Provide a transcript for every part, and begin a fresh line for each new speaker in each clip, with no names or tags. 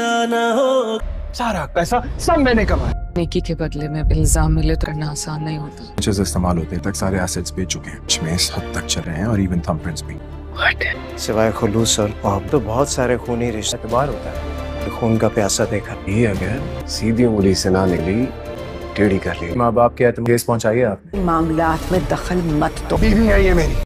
जाना हो।
सारा पैसा सब मैंने कमाया।
नेकी के बदले में इल्जाम मिले तो करना आसान नहीं होता।
मुझे इस्तेमाल होते तक सारे एसेट्स बेच चुके हैं, में इस हद तक चल रहे हैं और इवन थंबप्रिंट्स भी।
सिवाय खुलूस और मोहब्बत तो बहुत सारे खूनी रिश्ते एतबार होता है। खून का प्यासा देखा
ये अगर सीधी उंगली से ना निकली टेढ़ी कर ली।
माँ बाप के तुम केस पहुंचाइए आपने।
मामलात में दखल मत दो।
बीवी है ये मेरी।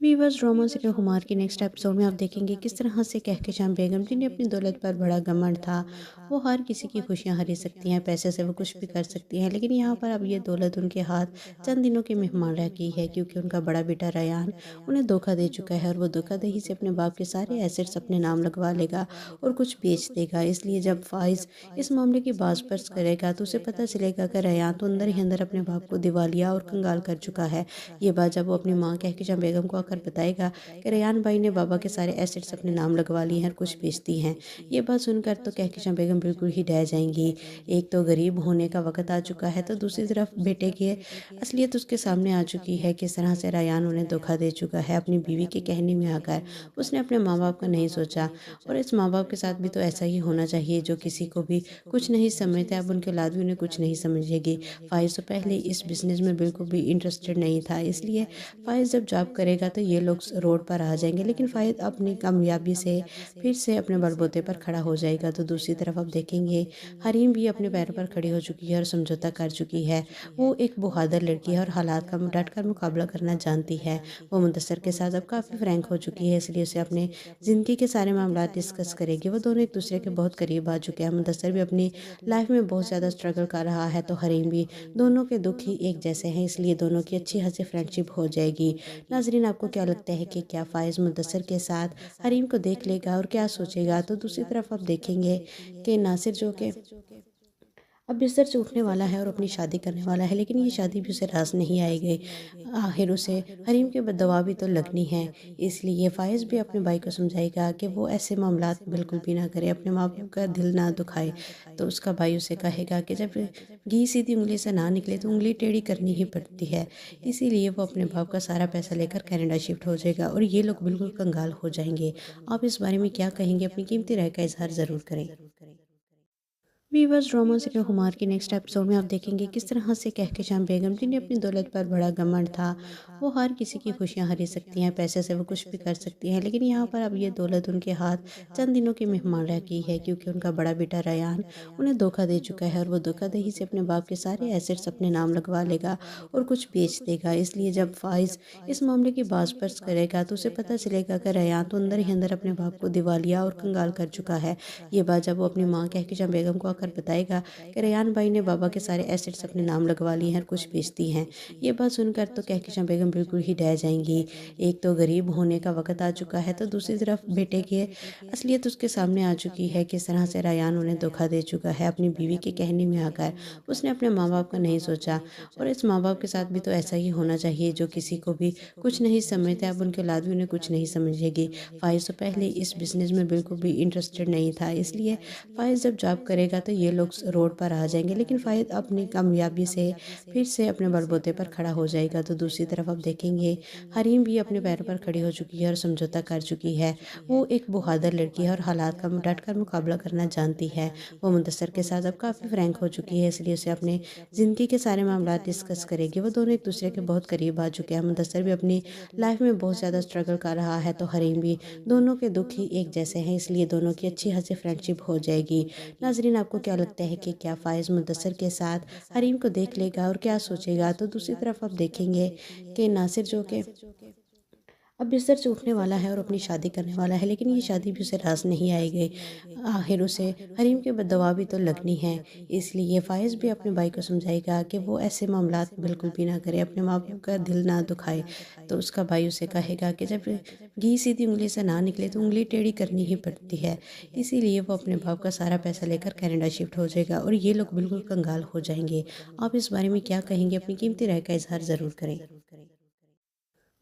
वीवर्स, ड्रामा सीरियल हुमार के नेक्स्ट एपिसोड में आप देखेंगे किस तरह से कहकशां बेगम जिन्हें अपनी दौलत पर बड़ा घमंड था, वो हर किसी की खुशियां हरी सकती हैं, पैसे से वो कुछ भी कर सकती हैं, लेकिन यहाँ पर अब ये दौलत उनके हाथ चंद दिनों के मेहमान रह गई है, क्योंकि उनका बड़ा बेटा रयान उन्हें धोखा दे चुका है और वो धोखाधड़ी से अपने बाप के सारे एसेट्स अपने नाम लगवा लेगा और कुछ बेच देगा। इसलिए जब फाइज इस मामले की बाज़पर्स करेगा तो उसे पता चलेगा कि रयान तो अंदर ही अंदर अपने बाप को दिवालिया और कंगाल कर चुका है। ये बात जब वो अपनी माँ कहकशां बेगम को बताएगा कि रयान भाई ने बाबा के सारे एसेट्स अपने नाम लगवा लिए हैं और कुछ बेचती हैं। ये बात सुनकर तो कहकशां बेगम बिल्कुल ही डह जाएंगी। एक तो गरीब होने का वक्त आ चुका है, तो दूसरी तरफ बेटे की असलियत उसके सामने आ चुकी है। किस तरह से रयान उन्हें धोखा दे चुका है अपनी बीवी के कहने में आकर। उसने अपने माँ बाप का नहीं सोचा, और इस माँ बाप के साथ भी तो ऐसा ही होना चाहिए जो किसी को भी कुछ नहीं समझते। अब उनके औलाद भी उन्हें कुछ नहीं समझेगी। फाइज तो पहले इस बिज़नेस में बिल्कुल भी इंटरेस्टेड नहीं था, इसलिए फाइज जब जॉब करेगा तो ये लोग रोड पर आ जाएंगे, लेकिन फाइज अपनी कामयाबी से फिर से अपने बलबूते पर खड़ा हो जाएगा। तो दूसरी तरफ अब देखेंगे हरीम भी अपने पैरों पर खड़ी हो चुकी है और समझौता कर चुकी है। वो एक बहादुर लड़की है और हालात का डट कर मुकाबला करना जानती है। वो मुदस्सर के साथ अब काफ़ी फ्रैंक हो चुकी है, इसलिए उसे अपने ज़िंदगी के सारे मामला डिस्कस करेगी। वो दोनों एक दूसरे के बहुत करीब आ चुके हैं। मुदस्सर भी अपनी लाइफ में बहुत ज़्यादा स्ट्रगल कर रहा है, तो हरीम भी। दोनों के दुख ही एक जैसे हैं, इसलिए दोनों की अच्छी हंसी फ्रेंडशिप हो जाएगी। नाजरीन, आपको क्या लगता है कि क्या फाइज मुदस्सर के साथ हरीम को देख लेगा और क्या सोचेगा? तो दूसरी तरफ आप देखेंगे कि नासिर जो कि अब बिस्तर से उठने वाला है और अपनी शादी करने वाला है, लेकिन ये शादी भी उसे रास नहीं आएगी। आखिर उसे हरीम के बददुआ भी तो लगनी है, इसलिए फाइज भी अपने भाई को समझाएगा कि वो ऐसे मामलात बिल्कुल भी ना करे, अपने माँ बाप का दिल ना दुखाए। तो उसका भाई उसे कहेगा कि जब घी सीधी उंगली से ना निकले तो उंगली टेढ़ी करनी ही पड़ती है। इसीलिए वो अपने बाप का सारा पैसा लेकर कनाडा शिफ्ट हो जाएगा और ये लोग बिल्कुल कंगाल हो जाएंगे। आप इस बारे में क्या कहेंगे? अपनी कीमती राय का इजहार ज़रूर करें। वीवर्स, ड्रामा सीरियल हुमार के नेक्स्ट एपिसोड में आप देखेंगे किस तरह से कहकशां बेगम जिन्हें अपनी दौलत पर बड़ा घमंड था, वो हर किसी की खुशियां हरी सकती हैं, पैसे से वो कुछ भी कर सकती हैं, लेकिन यहाँ पर अब ये दौलत उनके हाथ चंद दिनों के मेहमान रह गई है, क्योंकि उनका बड़ा बेटा रयान उन्हें धोखा दे चुका है और वो धोखाधड़ी से अपने बाप के सारे एसेट्स अपने नाम लगवा लेगा और कुछ बेच देगा। इसलिए जब फाइज इस मामले की बाज़पर्स करेगा तो उसे पता चलेगा कि रयान तो अंदर ही अंदर अपने बाप को दिवालिया और कंगाल कर चुका है। ये बात जब वो अपनी माँ कहकशां बेगम को बताएगा कि रयान भाई ने बाबा के सारे एसेट्स अपने नाम लगवा लिए हैं और कुछ बेचती हैं। ये बात सुनकर तो कहकशां बेगम बिल्कुल ही डह जाएंगी। एक तो गरीब होने का वक्त आ चुका है, तो दूसरी तरफ बेटे की असलियत उसके सामने आ चुकी है। किस तरह से रयान उन्हें धोखा दे चुका है अपनी बीवी के कहने में आकर। उसने अपने माँ बाप का नहीं सोचा, और इस माँ बाप के साथ भी तो ऐसा ही होना चाहिए जो किसी को भी कुछ नहीं समझते। अब उनके औलाद भी उन्हें कुछ नहीं समझेगी। फाइज तो पहले इस बिज़नेस में बिल्कुल भी इंटरेस्टेड नहीं था, इसलिए फाइज जब जॉब करेगा तो ये लोग रोड पर आ जाएंगे, लेकिन फाइज अपनी कामयाबी से फिर से अपने बलबूते पर खड़ा हो जाएगा। तो दूसरी तरफ आप देखेंगे हरीम भी अपने पैरों पर खड़ी हो चुकी है और समझौता कर चुकी है। वो एक बहादुर लड़की है और हालात का डट कर मुकाबला करना जानती है। वो मुदस्सर के साथ अब काफ़ी फ्रैंक हो चुकी है, इसलिए उसे अपने ज़िंदगी के सारे मामला डिस्कस करेगी। वो दोनों एक दूसरे के बहुत करीब आ चुके हैं। मुदस्सर भी अपनी लाइफ में बहुत ज़्यादा स्ट्रगल कर रहा है, तो हरीम भी। दोनों के दुख ही एक जैसे हैं, इसलिए दोनों की अच्छी हंसी फ्रेंडशिप हो जाएगी। नाजरीन, आपको क्या लगता है कि क्या फाइज मुदस्सर के साथ हरीम को देख लेगा और क्या सोचेगा? तो दूसरी तरफ आप देखेंगे कि नासिर जो कि अब बिस्तर से उठने वाला है और अपनी शादी करने वाला है, लेकिन ये शादी भी उसे रास नहीं आएगी। आखिर उसे हरीम के बददुआ भी तो लगनी है, इसलिए फाइज भी अपने भाई को समझाएगा कि वो ऐसे मामलात बिल्कुल भी ना करे, अपने माँ बाप का दिल ना दुखाए। तो उसका भाई उसे कहेगा कि जब घी सीधी उंगली से ना निकले तो उंगली टेढ़ी करनी ही पड़ती है। इसीलिए वो अपने बाप का सारा पैसा लेकर कनाडा शिफ्ट हो जाएगा और ये लोग बिल्कुल कंगाल हो जाएंगे। आप इस बारे में क्या कहेंगे? अपनी कीमती राय का इजहार ज़रूर करें।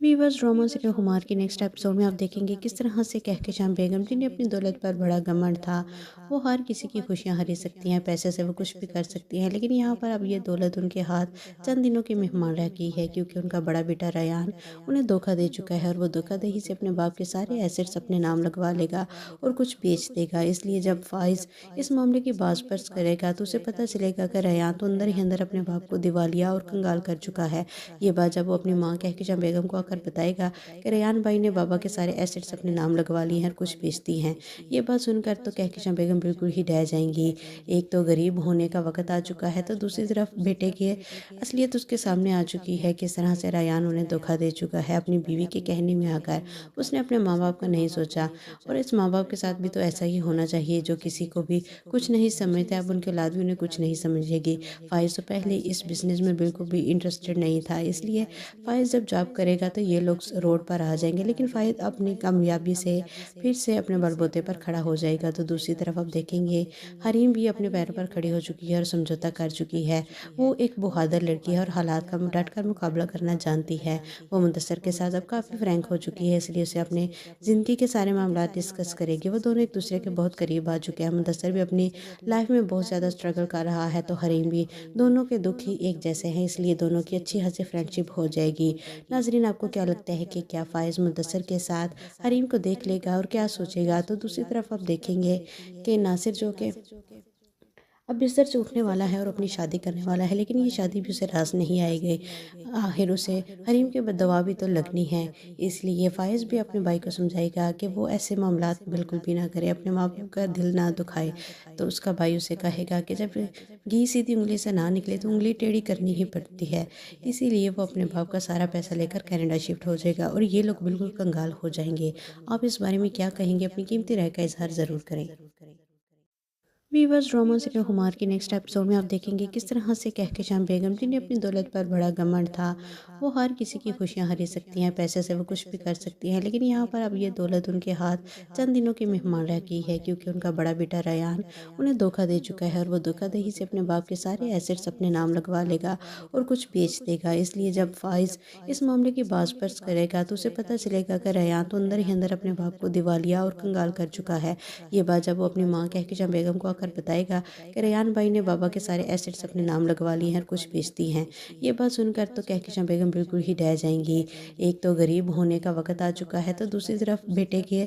वीवर्स ड्रामा सीरियल हुमार के नेक्स्ट एपिसोड में आप देखेंगे किस तरह से कहकशां बेगम जिन्हें अपनी दौलत पर बड़ा घमंड था, वो हर किसी की खुशियां हरी सकती हैं, पैसे से वो कुछ भी कर सकती हैं, लेकिन यहाँ पर अब ये दौलत उनके हाथ चंद दिनों की मेहमान रह गई है क्योंकि उनका बड़ा बेटा रयान उन्हें धोखा दे चुका है और वो धोखाधड़ी से अपने बाप के सारे एसेट्स अपने नाम लगवा लेगा और कुछ बेच देगा। इसलिए जब फाइज इस मामले की बाज पर्स करेगा तो उसे पता चलेगा कि रयान तो अंदर ही अंदर अपने बाप को दिवालिया और कंगाल कर चुका है। ये बात जब वो अपनी माँ कहकशां बेगम को आकर बताएगा कि रेयान भाई ने बाबा के सारे एसेट्स अपने नाम लगवा लिए हैं और कुछ बेचती हैं। ये बात सुनकर तो कहकशां बेगम बिल्कुल ही डह जाएंगी। एक तो गरीब होने का वक्त आ चुका है तो दूसरी तरफ बेटे की असलियत उसके सामने आ चुकी है। किस तरह से रेयान उन्हें धोखा दे चुका है अपनी बीवी के कहने में आकर। उसने अपने माँ बाप का नहीं सोचा और इस माँ बाप के साथ भी तो ऐसा ही होना चाहिए जो किसी को भी कुछ नहीं समझते, अब उनके औलाद भी उन्हें कुछ नहीं समझेगी। फाइज तो पहले इस बिज़नेस में बिल्कुल भी इंटरेस्टेड नहीं था, इसलिए फाइज जब जॉब करेगा तो ये लोग रोड पर आ जाएंगे, लेकिन फाइज अपनी कामयाबी से फिर से अपने बलबूते पर खड़ा हो जाएगा। तो दूसरी तरफ आप देखेंगे हरीम भी अपने पैरों पर खड़ी हो चुकी है और समझौता कर चुकी है। वो एक बहादुर लड़की है और हालात का डट कर मुकाबला करना जानती है। वो मुदस्सर के साथ अब काफ़ी फ्रैंक हो चुकी है, इसलिए उसे अपने ज़िंदगी के सारे मामला डिस्कस करेगी। वो दोनों एक दूसरे के बहुत करीब आ चुके हैं। मुदस्सर भी अपनी लाइफ में बहुत ज़्यादा स्ट्रगल कर रहा है तो हरीम भी, दोनों के दुख ही एक जैसे हैं, इसलिए दोनों की अच्छी हंसी फ्रेंडशिप हो जाएगी। नाजरीन, आपको क्या लगता है कि क्या फाइज मुदस्सर के साथ हरीम को देख लेगा और क्या सोचेगा? तो दूसरी तरफ आप देखेंगे कि नासिर जो कि अब बिस्तर से उठने वाला है और अपनी शादी करने वाला है, लेकिन ये शादी भी उसे रास नहीं आएगी। आखिर उसे हरीम के दवा भी तो लगनी है, इसलिए फाइज भी अपने भाई को समझाएगा कि वो ऐसे मामला बिल्कुल भी ना करे, अपने माँ बाप का दिल ना दुखाए। तो उसका भाई उसे कहेगा कि जब घी सीधी उंगली से ना निकले तो उंगली टेढ़ी करनी ही पड़ती है। इसीलिए वो अपने बाप का सारा पैसा लेकर कनाडा शिफ्ट हो जाएगा और ये लोग बिल्कुल कंगाल हो जाएंगे। आप इस बारे में क्या कहेंगे? अपनी कीमती राय का इजहार ज़रूर करें। वीवर्स ड्रामा सीरियल हुमार के नेक्स्ट एपिसोड में आप देखेंगे किस तरह से कहकशां बेगम जिन्हें अपनी दौलत पर बड़ा घमंड था, वो हर किसी की खुशियां हरी सकती हैं, पैसे से वो कुछ भी कर सकती हैं, लेकिन यहाँ पर अब ये दौलत उनके हाथ चंद दिनों की मेहमान रह गई है क्योंकि उनका बड़ा बेटा रयान उन्हें धोखा दे चुका है और वो धोखाधड़ी से अपने बाप के सारे एसेट्स अपने नाम लगवा लेगा और कुछ बेच देगा। इसलिए जब फाइज इस मामले की बाज पर्स करेगा तो उसे पता चलेगा कि रयान तो अंदर ही अंदर अपने बाप को दिवालिया और कंगाल कर चुका है। ये बात जब वो अपनी माँ कहकशां बेगम को आकर बताएगा कि रेयान भाई ने बाबा के सारे एसेट्स अपने नाम लगवा लिए हैं और कुछ बेचती हैं। ये बात सुनकर तो कहकशां बेगम बिल्कुल ही डह जाएंगी। एक तो गरीब होने का वक्त आ चुका है तो दूसरी तरफ बेटे की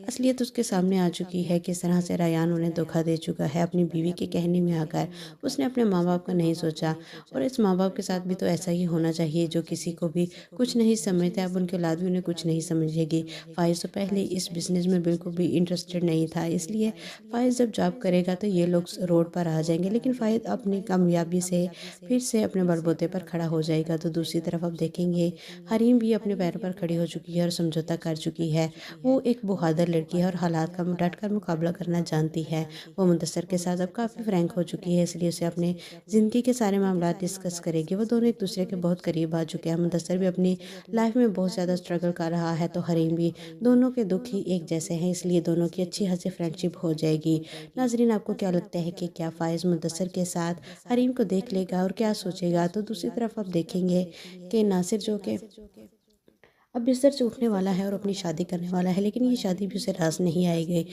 असलियत उसके सामने आ चुकी है। किस तरह से रेयान उन्हें धोखा दे चुका है अपनी बीवी के कहने में आकर। उसने अपने माँ बाप का नहीं सोचा और इस माँ बाप के साथ भी तो ऐसा ही होना चाहिए जो किसी को भी कुछ नहीं समझते, अब उनके औलाद भी उन्हें कुछ नहीं समझेगी। फाइज तो पहले इस बिज़नेस में बिल्कुल भी इंटरेस्टेड नहीं था, इसलिए फाइज जब जॉब करेगा तो ये लोग रोड पर आ जाएंगे, लेकिन फाइज अपनी कामयाबी से फिर से अपने बलबूते पर खड़ा हो जाएगा। तो दूसरी तरफ आप देखेंगे हरीम भी अपने पैरों पर खड़ी हो चुकी है और समझौता कर चुकी है। वो एक बहादुर लड़की है और हालात का डट कर मुकाबला करना जानती है। वो मुदस्सर के साथ अब काफ़ी फ्रैंक हो चुकी है, इसलिए उसे अपने ज़िंदगी के सारे मामला डिस्कस करेगी। वो दोनों एक दूसरे के बहुत करीब आ चुके हैं। मुदस्सर भी अपनी लाइफ में बहुत ज़्यादा स्ट्रगल कर रहा है तो हरीम भी, दोनों के दुख ही एक जैसे हैं, इसलिए दोनों की अच्छी हंसी फ्रेंडशिप हो जाएगी। नाजरीन, आपको क्या लगता है कि क्या फाइज मुदस्सर के साथ हरीम को देख लेगा और क्या सोचेगा? तो दूसरी तरफ आप देखेंगे कि नासिर जो कि अब बिस्तर से उठने वाला है और अपनी शादी करने वाला है, लेकिन ये शादी भी उसे रास नहीं आएगी।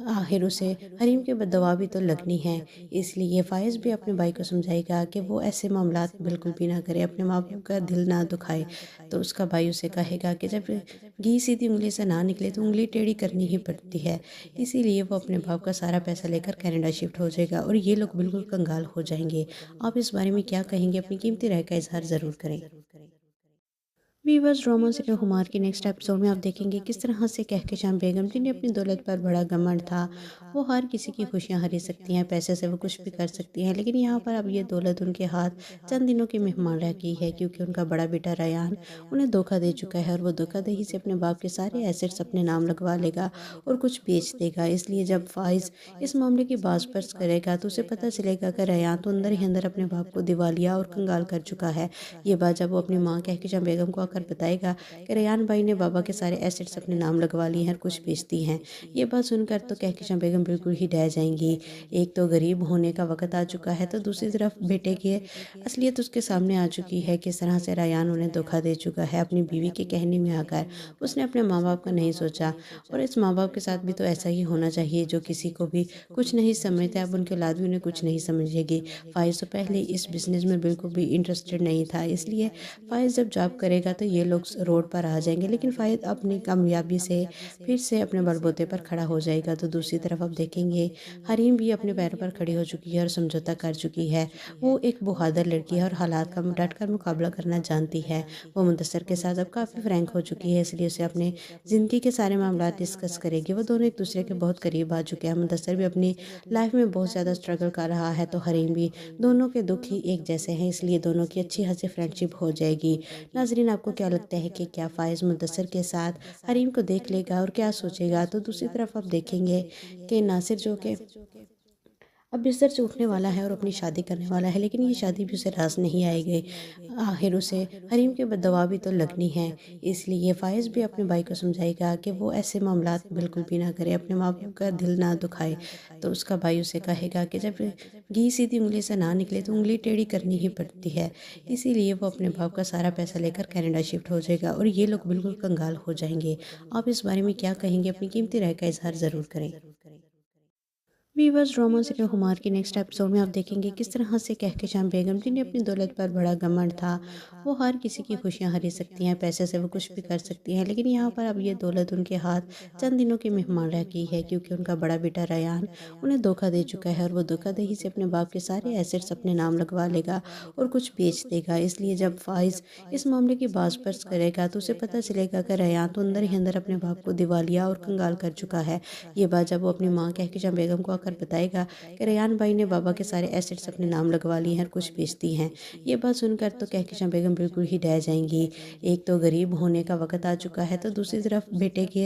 आखिर उसे हरीम के दवा भी तो लगनी है, इसलिए फाइज भी अपने भाई को समझाएगा कि वो ऐसे मामला बिल्कुल भी ना करे, अपने माँ बाप का दिल ना दुखाए। तो उसका भाई उसे कहेगा कि जब घी सीधी उंगली से ना निकले तो उंगली टेढ़ी करनी ही पड़ती है। इसीलिए वो अपने बाप का सारा पैसा लेकर कनाडा शिफ्ट हो जाएगा और ये लोग बिल्कुल कंगाल हो जाएंगे। आप इस बारे में क्या कहेंगे? अपनी कीमती राय का इजहार ज़रूर करें। वीवर्स ड्रामा सीरियल हुमार के नेक्स्ट एपिसोड में आप देखेंगे किस तरह से कहकशां बेगम जिन्हें अपनी दौलत पर बड़ा घमंड था, वो हर किसी की खुशियां हरी सकती हैं, पैसे से वो कुछ भी कर सकती हैं, लेकिन यहाँ पर अब ये दौलत उनके हाथ चंद दिनों की मेहमान रह गई है क्योंकि उनका बड़ा बेटा रयान उन्हें धोखा दे चुका है और वो धोखाधड़ी से अपने बाप के सारे एसेट्स अपने नाम लगवा लेगा और कुछ बेच देगा। इसलिए जब फाइज इस मामले की बाज पर्स करेगा तो उसे पता चलेगा कि रयान तो अंदर ही अंदर अपने बाप को दिवालिया और कंगाल कर चुका है। ये बात जब वो अपनी माँ कहकशां बेगम को आकर बताएगा कि रेयान भाई ने बाबा के सारे एसेट्स अपने नाम लगवा लिए हैं, कुछ बेचती हैं। ये बात सुनकर तो कहकशां बेगम बिल्कुल ही डह जाएंगी। एक तो गरीब होने का वक्त आ चुका है, तो दूसरी तरफ बेटे की असलियत उसके सामने आ चुकी है। किस तरह से रेयान उन्हें धोखा दे चुका है। अपनी बीवी के कहने में आकर उसने अपने माँ बाप का नहीं सोचा, और इस माँ बाप के साथ भी तो ऐसा ही होना चाहिए जो किसी को भी कुछ नहीं समझते। अब उनके औलाद भी उन्हें कुछ नहीं समझेगी। फ़ाइज़ तो पहले इस बिज़नेस में बिल्कुल भी इंटरेस्टेड नहीं था, इसलिए फ़ाइज़ जब जॉब करेगा तो ये लोग रोड पर आ जाएंगे। लेकिन फ़ाइज़ अपनी कामयाबी से फिर से अपने बलबूते पर खड़ा हो जाएगा। तो दूसरी तरफ अब देखेंगे हरीम भी अपने पैरों पर खड़ी हो चुकी है और समझौता कर चुकी है। वो एक बहादुर लड़की है और हालात का डट कर मुकाबला करना जानती है। वो मुदस्सर के साथ अब काफ़ी फ्रैंक हो चुकी है, इसलिए उसे अपने ज़िंदगी के सारे मामला डिस्कस करेगी। वो दोनों एक दूसरे के बहुत करीब आ चुके हैं। मुदस्सर भी अपनी लाइफ में बहुत ज़्यादा स्ट्रगल कर रहा है, तो हरीम भी। दोनों के दुख ही एक जैसे हैं, इसलिए दोनों की अच्छी खासी फ्रेंडशिप हो जाएगी। नाजरीन, आपको क्या लगता है कि क्या फ़ाइज़ मुदस्सर के साथ हरीम को देख लेगा और क्या सोचेगा? तो दूसरी तरफ आप देखेंगे कि नासिर जो कि अब बिस्तर से उठने वाला है और अपनी शादी करने वाला है, लेकिन ये शादी भी उसे रास नहीं आएगी। आखिर उसे हरीम के दवा भी तो लगनी है, इसलिए फ़ाइज़ भी अपने भाई को समझाएगा कि वो ऐसे मामलात बिल्कुल भी ना करे, अपने माँ बाप का दिल ना दुखाए। तो उसका भाई उसे कहेगा कि जब घी सीधी उंगली से ना निकले तो उंगली टेढ़ी करनी ही पड़ती है। इसीलिए वो अपने बाप का सारा पैसा लेकर कनाडा शिफ्ट हो जाएगा और ये लोग बिल्कुल कंगाल हो जाएंगे। आप इस बारे में क्या कहेंगे? अपनी कीमती राय का इजहार ज़रूर करें। वीवर्स, ड्रामा सीरियल हुमार के नेक्स्ट एपिसोड में आप देखेंगे किस तरह से कहकशां बेगम, जिन्हें अपनी दौलत पर बड़ा घमंड था, वो हर किसी की खुशियां खरीद सकती हैं, पैसे से वो कुछ भी कर सकती हैं। लेकिन यहाँ पर अब ये दौलत उनके हाथ चंद दिनों की मेहमान रह गई है, क्योंकि उनका बड़ा बेटा रेयान उन्हें धोखा दे चुका है और वो धोखाधड़ी से अपने बाप के सारे एसेट्स अपने नाम लगवा लेगा और कुछ बेच देगा। इसलिए जब फ़ाइज़ इस मामले की बाज़पर्स करेगा तो उसे पता चलेगा कि रेयान तो अंदर ही अंदर अपने बाप को दिवालिया और कंगाल कर चुका है। ये बात जब वो अपनी माँ कहकशां बेगम को आकर बताएगा कि रेयान भाई ने बाबा के सारे एसेट्स अपने नाम लगवा लिए हैं और कुछ बेचती हैं। ये बात सुनकर तो कहकशां बेगम बिल्कुल ही डह जाएंगी। एक तो गरीब होने का वक्त आ चुका है, तो दूसरी तरफ बेटे की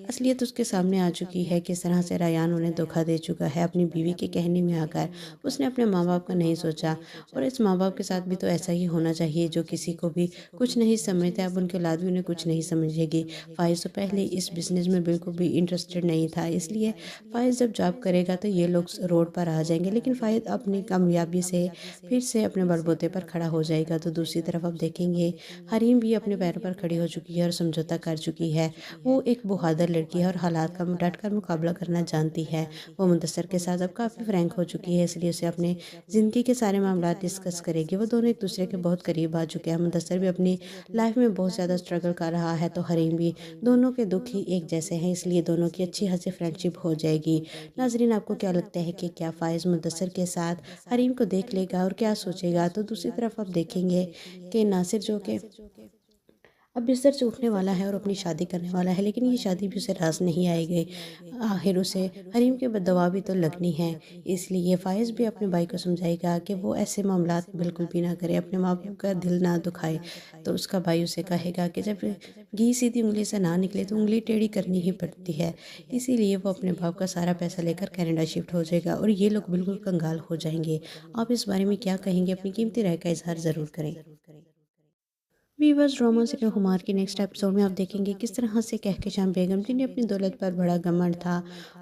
असलियत उसके सामने आ चुकी है। किस तरह से रेयान उन्हें धोखा दे चुका है। अपनी बीवी के कहने में आकर उसने अपने माँ बाप का नहीं सोचा, और इस माँ बाप के साथ भी तो ऐसा ही होना चाहिए जो किसी को भी कुछ नहीं समझते। अब उनके औलाद भी उन्हें कुछ नहीं समझेगी। फ़ाइज़ तो पहले इस बिज़नेस में बिल्कुल भी इंटरेस्टेड नहीं था, इसलिए फ़ाइज़ जब जॉब करेगा तो ये लोग रोड पर आ जाएंगे। लेकिन फ़ाइज़ अपनी कामयाबी से फिर से अपने बलबूते पर खड़ा हो जाएगा। तो दूसरी तरफ अब देखेंगे हरीम भी अपने पैरों पर खड़ी हो चुकी है और समझौता कर चुकी है। वो एक बहादुर लड़की है और हालात का डट कर मुकाबला करना जानती है। वो मुदस्सर के साथ अब काफ़ी फ्रैंक हो चुकी है, इसलिए उसे अपने ज़िंदगी के सारे मामला डिस्कस करेगी। वो दोनों एक दूसरे के बहुत करीब आ चुके हैं। मुदस्सर भी अपनी लाइफ में बहुत ज़्यादा स्ट्रगल कर रहा है, तो हरीम भी। दोनों के दुख ही एक जैसे हैं, इसलिए दोनों की अच्छी खासी फ्रेंडशिप हो जाएगी। नाजरीन, आपको क्या लगता है कि क्या फ़ाइज़ मुदस्सर के साथ हरीम को देख लेगा और क्या सोचेगा? तो दूसरी तरफ आप देखेंगे कि नासिर जो कि अब बिस्तर से उठने वाला है और अपनी शादी करने वाला है, लेकिन ये शादी भी उसे रास नहीं आएगी। आखिर उसे हरीम के दवा भी तो लगनी है, इसलिए फ़ाइज़ भी अपने भाई को समझाएगा कि वो ऐसे मामलात बिल्कुल भी ना करे, अपने माँ बाप का दिल ना दुखाए। तो उसका भाई उसे कहेगा कि जब घी सीधी उंगली से ना निकले तो उंगली टेढ़ी करनी ही पड़ती है। इसीलिए वो अपने बाप का सारा पैसा लेकर कनाडा शिफ्ट हो जाएगा और ये लोग बिल्कुल कंगाल हो जाएंगे। आप इस बारे में क्या कहेंगे? अपनी कीमती राय का इजहार ज़रूर करें। वीवर्स, ड्रामा सीरियल हुमार के नेक्स्ट एपिसोड में आप देखेंगे किस तरह से कहकशां बेगम, जिन्हें अपनी दौलत पर बड़ा घमंड था,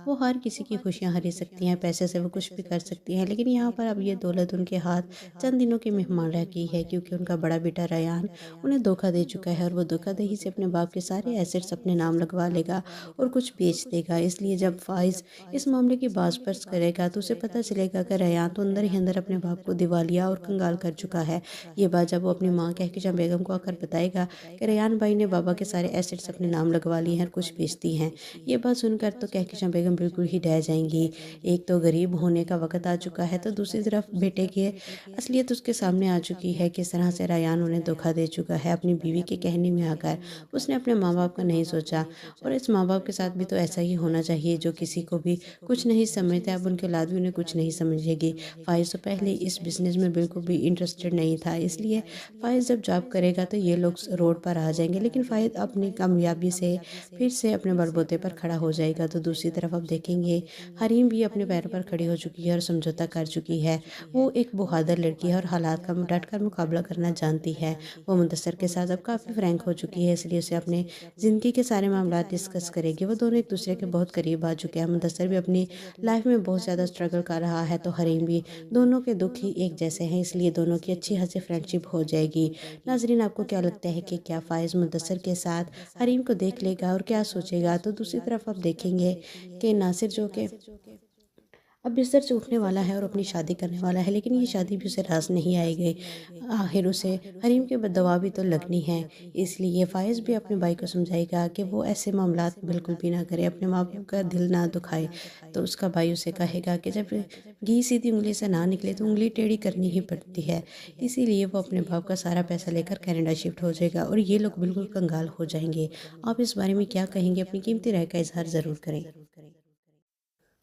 वो हर किसी की खुशियां खरीद सकती हैं, पैसे से वो कुछ भी कर सकती हैं। लेकिन यहाँ पर अब ये दौलत उनके हाथ चंद दिनों की मेहमान रह गई है, क्योंकि उनका बड़ा बेटा रेयान उन्हें धोखा दे चुका है और वो धोखाधड़ी से अपने बाप के सारे एसेट्स अपने नाम लगवा लेगा और कुछ बेच देगा। इसलिए जब फ़ाइज़ इस मामले की बाज़पर्स करेगा तो उसे पता चलेगा कि रेयान तो अंदर ही अंदर अपने बाप को दिवालिया और कंगाल कर चुका है। ये बात जब वो अपनी माँ कहकशां बेगम को आकर बताएगा कि रेयान भाई ने बाबा के सारे एसेट्स अपने नाम लगवा लिए हैं और कुछ बेचती हैं। ये बात सुनकर तो कहकशां बेगम बिल्कुल ही डह जाएंगी। एक तो गरीब होने का वक्त आ चुका है, तो दूसरी तरफ बेटे की असलियत उसके सामने आ चुकी है। किस तरह से रेयान उन्हें धोखा दे चुका है। अपनी बीवी के कहने में आकर उसने अपने माँ बाप का नहीं सोचा, और इस माँ बाप के साथ भी तो ऐसा ही होना चाहिए जो किसी को भी कुछ नहीं समझते। अब उनके औलाद भी उन्हें कुछ नहीं समझेगी। फ़ाइज़ तो पहले इस बिज़नेस में बिल्कुल भी इंटरेस्टेड नहीं था, इसलिए फ़ाइज़ जब जॉब करेगा تو یہ لوگ روڈ پر آ جائیں گے، لیکن فائد اپنی کامیابی سے پھر سے اپنے بلبوتے پر کھڑا ہو جائے گا۔ تو دوسری طرف آپ دیکھیں گے حریم بھی اپنے پیروں پر کھڑی ہو چکی ہے اور سمجھوتہ کر چکی ہے۔ وہ ایک بہادر لڑکی ہے اور حالات کا ڈٹ کر مقابلہ کرنا جانتی ہے۔ وہ مدثر کے ساتھ اب کافی فرینک ہو چکی ہے، اس لیے اسے اپنے زندگی کے سارے معاملات ڈسکس کرے گی۔ وہ دونوں ایک دوسرے کے بہت قریب آ چکے ہیں۔ مدثر بھی اپنی لائف میں بہت زیادہ اسٹرگل کر رہا ہے، تو حریم بھی، دونوں کے دکھ ہی ایک جیسے ہیں، اس لیے دونوں کی اچھی خاصی فرینڈشپ ہو جائے گی۔ ناظرین، آپ کو کیا لگتا ہے کہ کیا فائز مدثر کے ساتھ حریم کو دیکھ لے گا اور کیا سوچے گا؟ تو دوسری طرف آپ دیکھیں گے کہ ناصر جو کہ اب بستر سے اٹھنے والا ہے اور اپنی شادی کرنے والا ہے، لیکن یہ شادی بھی اسے راز نہیں آئے گی۔ آخر اسے حریم کے بددعا بھی تو لگنی ہے، اس لیے فائز بھی اپنے بھائی کو سمجھائے گا کہ وہ ایسے معاملات بالکل بھی نہ کرے، اپنے ماں باپ کا دل نہ دکھائے۔ تو اس کا بھائی اسے کہے گا کہ جب گھی سیدھی انگلی سے نہ نکلے تو انگلی ٹیڑھی کرنی ہی پڑتی ہے، اسی لیے وہ اپنے باپ کا سارا پیسہ لے کر کینیڈا شفٹ ہو جائے گا اور یہ لوگ بالکل کنگال ہو جائیں گے۔ آپ اس بارے میں کیا کہیں گے؟ اپنی قیمتی رائے کا اظہار ضرور کریں۔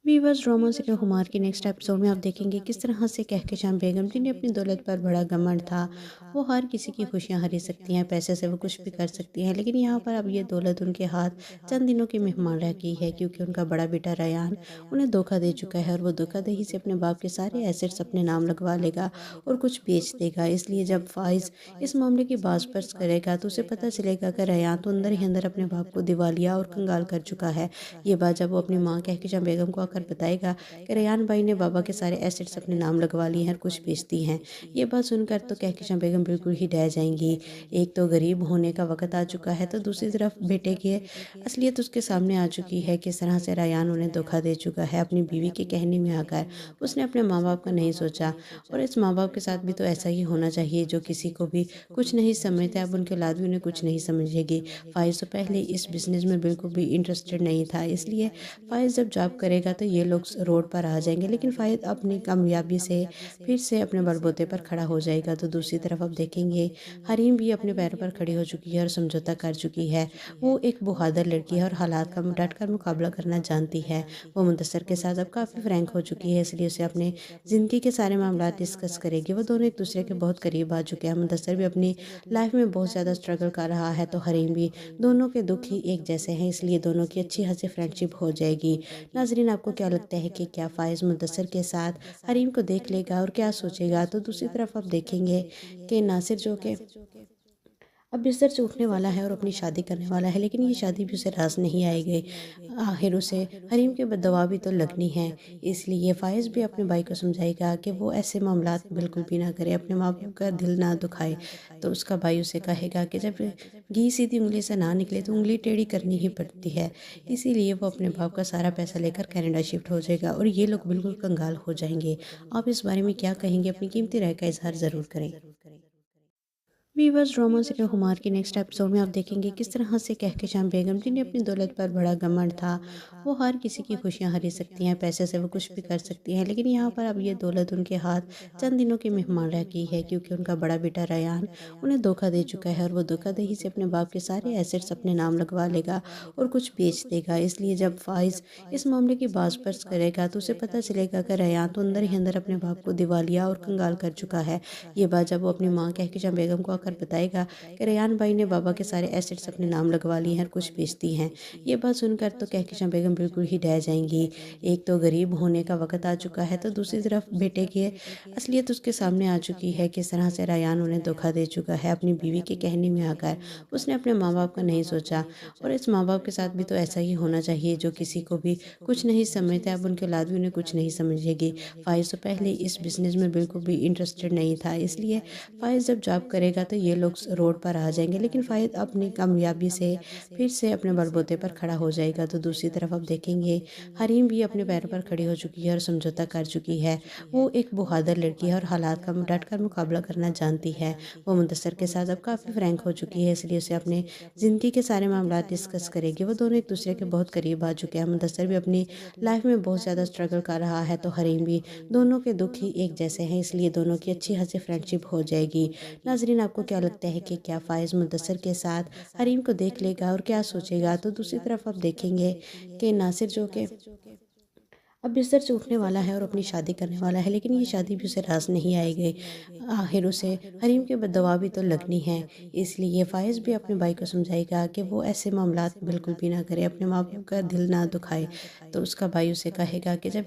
ویورز، ڈرامہ سیریل خمار کی نیکسٹ ایپیسوڈ میں آپ دیکھیں گے کس طرح سے کہکشاں بیگم جنہیں اپنی دولت پر بڑا گھمنڈ تھا، وہ ہر کسی کی خوشیاں خرید سکتی ہیں، پیسے سے وہ کچھ بھی کر سکتی ہیں، لیکن یہاں پر اب یہ دولت ان کے ہاتھ چند دنوں کی مہمان رہ گئی ہے، کیونکہ ان کا بڑا بیٹا ریان انہیں دھوکہ دے چکا ہے اور وہ دھوکہ دہی سے اپنے باپ کے سارے ایسٹس اپنے نام لگوا لے گا اور کچھ بیچ دے گا۔ اس لیے جب فائز اس معاملے کی باز پرس کرے گا تو اسے پتہ چلے گا کہ ریان تو اندر ہی اندر اپنے باپ کو دیوالیہ اور کنگال کر چکا ہے۔ یہ بات جب وہ اپنی ماں کہکشاں بیگم کو آ کر بتائے گا کہ ریان بھائی نے بابا کے سارے ایسٹس اپنے نام لگوا لیے ہیں اور کچھ بیچتی ہیں، یہ بات سن کر تو کہکشاں بیگم بالکل ہی ڈہ جائیں گی۔ ایک تو غریب ہونے کا وقت آ چکا ہے، تو دوسری طرف بیٹے کی اصلیت اس کے سامنے آ چکی ہے، کس طرح سے ریان انہیں دھوکہ دے چکا ہے۔ اپنی بیوی کے کہنے میں آ کر اس نے اپنے ماں باپ کا نہیں سوچا، اور اس ماں باپ کے ساتھ بھی تو ایسا ہی ہونا چاہیے جو کسی کو بھی کچھ نہیں سمجھتا۔ اب ان کے اولاد بھی انہیں کچھ نہیں سمجھے گی۔ فائز تو پہلے اس بزنس میں بالکل بھی انٹرسٹڈ نہیں تھا، اس لیے فائز جب جاب کرے گا تو یہ لوگ روڈ پر آ جائیں گے، لیکن فائز اپنی کامیابی سے پھر سے اپنے بلبوتے پر کھڑا ہو جائے گا۔ تو دوسری طرف آپ دیکھیں گے حریم بھی اپنے پیروں پر کھڑی ہو چکی ہے اور سمجھوتہ کر چکی ہے۔ وہ ایک بہادر لڑکی ہے اور حالات کا ڈٹ کر مقابلہ کرنا جانتی ہے۔ وہ مدثر کے ساتھ اب کافی فرینک ہو چکی ہے، اس لیے اسے اپنے زندگی کے سارے معاملات ڈسکس کرے گی۔ وہ دونوں ایک دوسرے کے بہت قریب آ چکے ہیں۔ مدثر بھی اپنی لائف میں بہت زیادہ اسٹرگل کر رہا ہے، تو حریم بھی، دونوں کے دکھ ہی ایک جیسے ہیں، اس لیے دونوں کی اچھی خاصی فرینڈشپ ہو جائے گی۔ ناظرین، آپ کو کیا لگتا ہے کہ کیا فائز مدثر کے ساتھ حریم کو دیکھ لے گا اور کیا سوچے گا؟ تو دوسری طرف آپ دیکھیں گے کہ ناصر جو کہ اب بستر سے اٹھنے والا ہے اور اپنی شادی کرنے والا ہے، لیکن یہ شادی بھی اسے راز نہیں آئے گی۔ آخر اسے حریم کے بددعا بھی تو لگنی ہے، اس لیے فائز بھی اپنے بھائی کو سمجھائے گا کہ وہ ایسے معاملات بالکل بھی نہ کرے، اپنے ماں باپ کا دل نہ دکھائے۔ تو اس کا بھائی اسے کہے گا کہ جب گھی سیدھی انگلی سے نہ نکلے تو انگلی ٹیڑھی کرنی ہی پڑتی ہے، اسی لیے وہ اپنے باپ کا سارا پیسہ لے کر کینیڈا شفٹ ہو جائے گا اور یہ لوگ بالکل کنگال ہو جائیں گے۔ آپ اس بارے میں کیا کہیں گے؟ اپنی قیمتی رائے کا اظہار ضرور کریں۔ ویورز، ڈرامہ سیریل خمار کی نیکسٹ ایپیسوڈ میں آپ دیکھیں گے کس طرح سے کہکشاں بیگم جنہیں اپنی دولت پر بڑا گھمنڈ تھا، وہ ہر کسی کی خوشیاں خرید سکتی ہیں، پیسے سے وہ کچھ بھی کر سکتی ہیں، لیکن یہاں پر اب یہ دولت ان کے ہاتھ چند دنوں کی مہمان رہ گئی ہے، کیونکہ ان کا بڑا بیٹا ریان انہیں دھوکہ دے چکا ہے اور وہ دھوکہ دہی سے اپنے باپ کے سارے ایسٹس اپنے نام لگوا لے گا اور کچھ بیچ دے گا۔ اس لیے جب فائز اس معاملے کی باز پرس کرے گا تو اسے پتہ چلے گا کہ ریان تو اندر ہی اندر اپنے باپ کو دیوالیہ اور کنگال کر چکا ہے۔ یہ بات جب وہ اپنی ماں کہکشاں بیگم کو آ کر بتائے گا کہ ریان بھائی نے بابا کے سارے ایسٹس اپنے نام لگوا لیے ہیں اور کچھ بیچتی ہیں، یہ بات سن کر تو کہکشاں بیگم بالکل ہی ڈہ جائیں گی۔ ایک تو غریب ہونے کا وقت آ چکا ہے، تو دوسری طرف بیٹے کی اصلیت اس کے سامنے آ چکی ہے، کس طرح سے ریان انہیں دھوکہ دے چکا ہے۔ اپنی بیوی کے کہنے میں آ کر اس نے اپنے ماں باپ کا نہیں سوچا، اور اس ماں باپ کے ساتھ بھی تو ایسا ہی ہونا چاہیے جو کسی کو بھی کچھ نہیں سمجھتا۔ اب ان کے اولاد بھی انہیں کچھ نہیں سمجھے گی۔ فائز تو پہلے اس بزنس میں بالکل بھی انٹرسٹڈ نہیں تھا، اس لیے فائز جب جاب کرے گا تو یہ لوگ روڈ پر آ جائیں گے، لیکن فائز اپنی کامیابی سے پھر سے اپنے بلبوتے پر کھڑا ہو جائے گا۔ تو دوسری طرف آپ دیکھیں گے حریم بھی اپنے پیروں پر کھڑی ہو چکی ہے اور سمجھوتہ کر چکی ہے۔ وہ ایک بہادر لڑکی ہے اور حالات کا ڈٹ کر مقابلہ کرنا جانتی ہے۔ وہ مدثر کے ساتھ اب کافی فرینک ہو چکی ہے، اس لیے اسے اپنے زندگی کے سارے معاملات ڈسکس کرے گی۔ وہ دونوں ایک دوسرے کے بہت قریب آ چکے ہیں۔ مدثر بھی اپنی لائف میں بہت زیادہ اسٹرگل کر رہا ہے، تو حریم بھی، دونوں کے دکھ ہی ایک جیسے ہیں، اس لیے دونوں کی اچھی خاصی فرینڈشپ ہو جائے گی۔ ناظرین، آپ کو کیا لگتا ہے کہ کیا فائز مدثر کے ساتھ حریم کو دیکھ لے گا اور کیا سوچے گا؟ تو دوسری طرف آپ دیکھیں گے کہ ناصر جو کہ अब बिस्तर से उठने वाला है और अपनी शादी करने वाला है, लेकिन ये शादी भी उसे रास नहीं आएगी। आखिर उसे हरीम के दवा भी तो लगनी है। इसलिए फ़ाइज़ भी अपने भाई को समझाएगा कि वो ऐसे मामलात बिल्कुल भी ना करे, अपने माँ बाप का दिल ना दुखाए। तो उसका भाई उसे कहेगा कि जब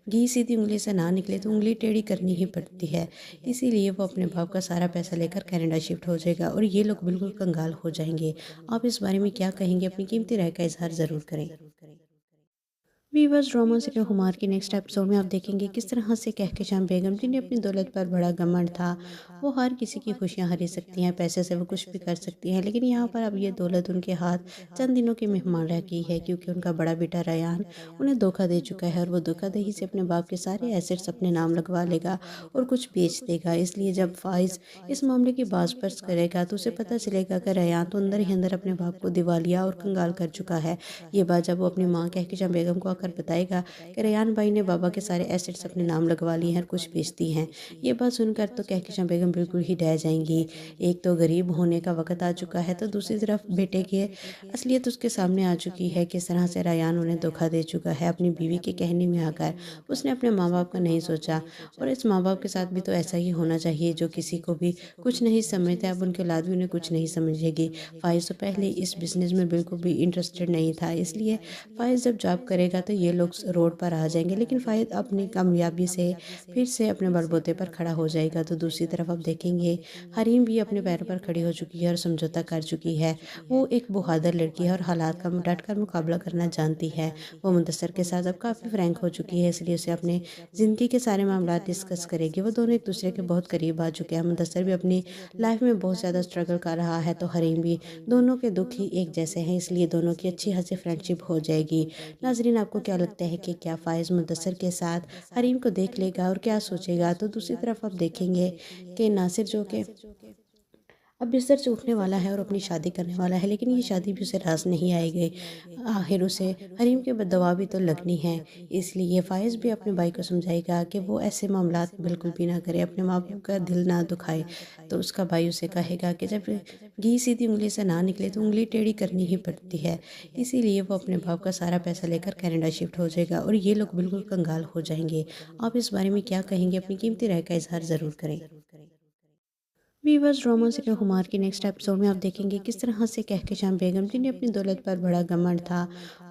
घी सीधी उंगली से ना निकले तो उंगली टेढ़ी करनी ही पड़ती है। इसीलिए वो अपने बाप का सारा पैसा लेकर कनाडा शिफ्ट हो जाएगा और ये लोग बिल्कुल कंगाल हो जाएंगे। आप इस बारे में क्या कहेंगे? अपनी कीमती राय का इजहार ज़रूर करें। वीवर्स, ड्रामा सीरियल हुमार के नेक्स्ट एपिसोड में आप देखेंगे किस तरह से कहकशां बेगम जिन्हें अपनी दौलत पर बड़ा घमंड था, वो हर किसी की खुशियां खरीद सकती हैं, पैसे से वो कुछ भी कर सकती हैं। लेकिन यहाँ पर अब ये दौलत उनके हाथ चंद दिनों की मेहमान रह गई है, क्योंकि उनका बड़ा बेटा रयान उन्हें धोखा दे चुका है और वो धोखाधड़ी से अपने बाप के सारे एसेट्स अपने नाम लगवा लेगा और कुछ बेच देगा। इसलिए जब फाइज इस मामले की बाज़पर्स करेगा तो उसे पता चलेगा कि रयान तो अंदर ही अंदर अपने बाप को दिवालिया और कंगाल कर चुका है। ये बात जब वो अपनी माँ कहकशां बेगम को बताएगा कि रेयान भाई ने बाबा के सारे एसेट्स अपने नाम लगवा लिए हैं और कुछ बेचती हैं। ये बात सुनकर तो कहकशां बेगम बिल्कुल ही डह जाएंगी। एक तो गरीब होने का वक्त आ चुका है, तो दूसरी तरफ बेटे की असलियत उसके सामने आ चुकी है। किस तरह से रेयान उन्हें धोखा दे चुका है अपनी बीवी के कहने में आकर। उसने अपने माँ बाप का नहीं सोचा, और इस माँ बाप के साथ भी तो ऐसा ही होना चाहिए जो किसी को भी कुछ नहीं समझते। अब उनके औलाद भी उन्हें कुछ नहीं समझेगी। फाइज तो पहले इस बिज़नेस में बिल्कुल भी इंटरेस्टेड नहीं था, इसलिए फाइज जब जॉब करेगा तो ये लोग रोड पर आ जाएंगे। लेकिन फाइज अपनी कामयाबी से फिर से अपने बलबूते पर खड़ा हो जाएगा। तो दूसरी तरफ आप देखेंगे हरीम भी अपने पैरों पर खड़ी हो चुकी है और समझौता कर चुकी है। वो एक बहादुर लड़की है और हालात का डट कर मुकाबला करना जानती है। वो मुदस्सर के साथ अब काफ़ी फ्रैंक हो चुकी है, इसलिए उसे अपने ज़िंदगी के सारे मामला डिस्कस करेगी। वो दोनों एक दूसरे के बहुत करीब आ चुके हैं। मुदस्सर भी अपनी लाइफ में बहुत ज़्यादा स्ट्रगल कर रहा है, तो हरीम भी। दोनों के दुख ही एक जैसे हैं, इसलिए दोनों की अच्छी हंसी फ्रेंडशिप हो जाएगी। नाजरीन, आपको क्या लगता है कि क्या फाइज मुदस्सर के साथ हरीम को देख लेगा और क्या सोचेगा? तो दूसरी तरफ आप देखेंगे कि नासिर जो कि अब बिस्तर से उठने वाला है और अपनी शादी करने वाला है, लेकिन ये शादी भी उसे रास नहीं आएगी। आखिर उसे हरीम के दवा भी तो लगनी है। इसलिए फ़ाइज़ भी अपने भाई को समझाएगा कि वो ऐसे मामलात बिल्कुल भी ना करे, अपने माँ बाप का दिल ना दुखाए। तो उसका भाई उसे कहेगा कि जब घी सीधी उंगली से ना निकले तो उंगली टेढ़ी करनी ही पड़ती है। इसीलिए वो अपने बाप का सारा पैसा लेकर कनाडा शिफ्ट हो जाएगा और ये लोग बिल्कुल कंगाल हो जाएंगे। आप इस बारे में क्या कहेंगे? अपनी कीमती राय का इजहार ज़रूर करें। वीवर्स, ड्रामा सीरियल हुमार के नेक्स्ट एपिसोड में आप देखेंगे किस तरह से कहकशां बेगम जिन्हें अपनी दौलत पर बड़ा घमंड था,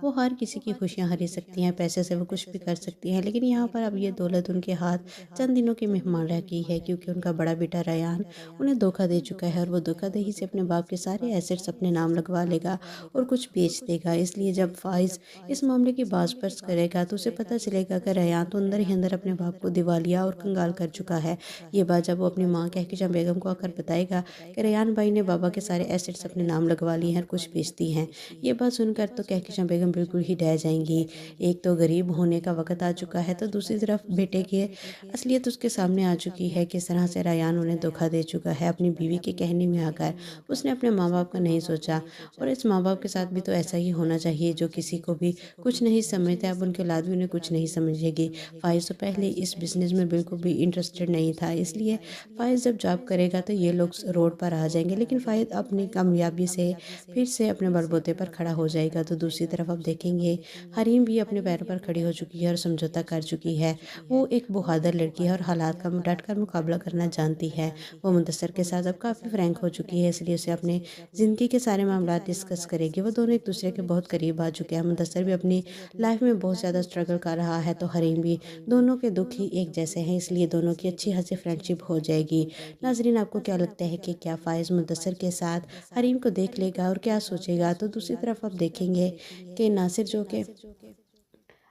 वो हर किसी की खुशियां खरीद सकती हैं, पैसे से वो कुछ भी कर सकती हैं। लेकिन यहाँ पर अब ये दौलत उनके हाथ चंद दिनों की मेहमान रह गई है, क्योंकि उनका बड़ा बेटा रयान उन्हें धोखा दे चुका है और वो धोखाधड़ी से अपने बाप के सारे एसेट्स अपने नाम लगवा लेगा और कुछ बेच देगा। इसलिए जब फाइज इस मामले की बाज़पर्स करेगा तो उसे पता चलेगा कि रयान तो अंदर ही अंदर अपने बाप को दिवालिया और कंगाल कर चुका है। ये बात जब वो अपनी माँ कहकशां बेगम को बताएगा कि रेयान भाई ने बाबा के सारे एसेट्स अपने नाम लगवा लिए हैं और कुछ बेचती हैं। ये बात सुनकर तो कहकशां बेगम बिल्कुल ही डह जाएंगी। एक तो गरीब होने का वक्त आ चुका है, तो दूसरी तरफ बेटे की असलियत उसके सामने आ चुकी है। किस तरह से रयान उन्हें धोखा दे चुका है अपनी बीवी के कहने में आकर। उसने अपने माँ बाप का नहीं सोचा, और इस माँ बाप के साथ भी तो ऐसा ही होना चाहिए जो किसी को भी कुछ नहीं समझते। अब उनके औलाद भी उन्हें कुछ नहीं समझेगी। फाइज तो पहले इस बिज़नेस में बिल्कुल भी इंटरेस्टेड नहीं था, इसलिए फाइज जब जॉब करेगा तो ये लोग रोड पर आ जाएंगे। लेकिन फाइज अपनी कामयाबी से फिर से अपने बलबूते पर खड़ा हो जाएगा। तो दूसरी तरफ आप देखेंगे हरीम भी अपने पैरों पर खड़ी हो चुकी है और समझौता कर चुकी है। वो एक बहादुर लड़की है और हालात का डट कर मुकाबला करना जानती है। वो मुदस्सर के साथ अब काफ़ी फ्रैंक हो चुकी है, इसलिए उसे अपने ज़िंदगी के सारे मामला डिस्कस करेगी। वो दोनों एक दूसरे के बहुत करीब आ चुके हैं। मुदस्सर भी अपनी लाइफ में बहुत ज़्यादा स्ट्रगल कर रहा है, तो हरीम भी। दोनों के दुख ही एक जैसे हैं, इसलिए दोनों की अच्छी हंसी फ्रेंडशिप हो जाएगी। नाजरीन, आपको क्या लगता है कि क्या फाइज मुदस्सर के साथ हरीम को देख लेगा और क्या सोचेगा? तो दूसरी तरफ आप देखेंगे कि नासिर जो कि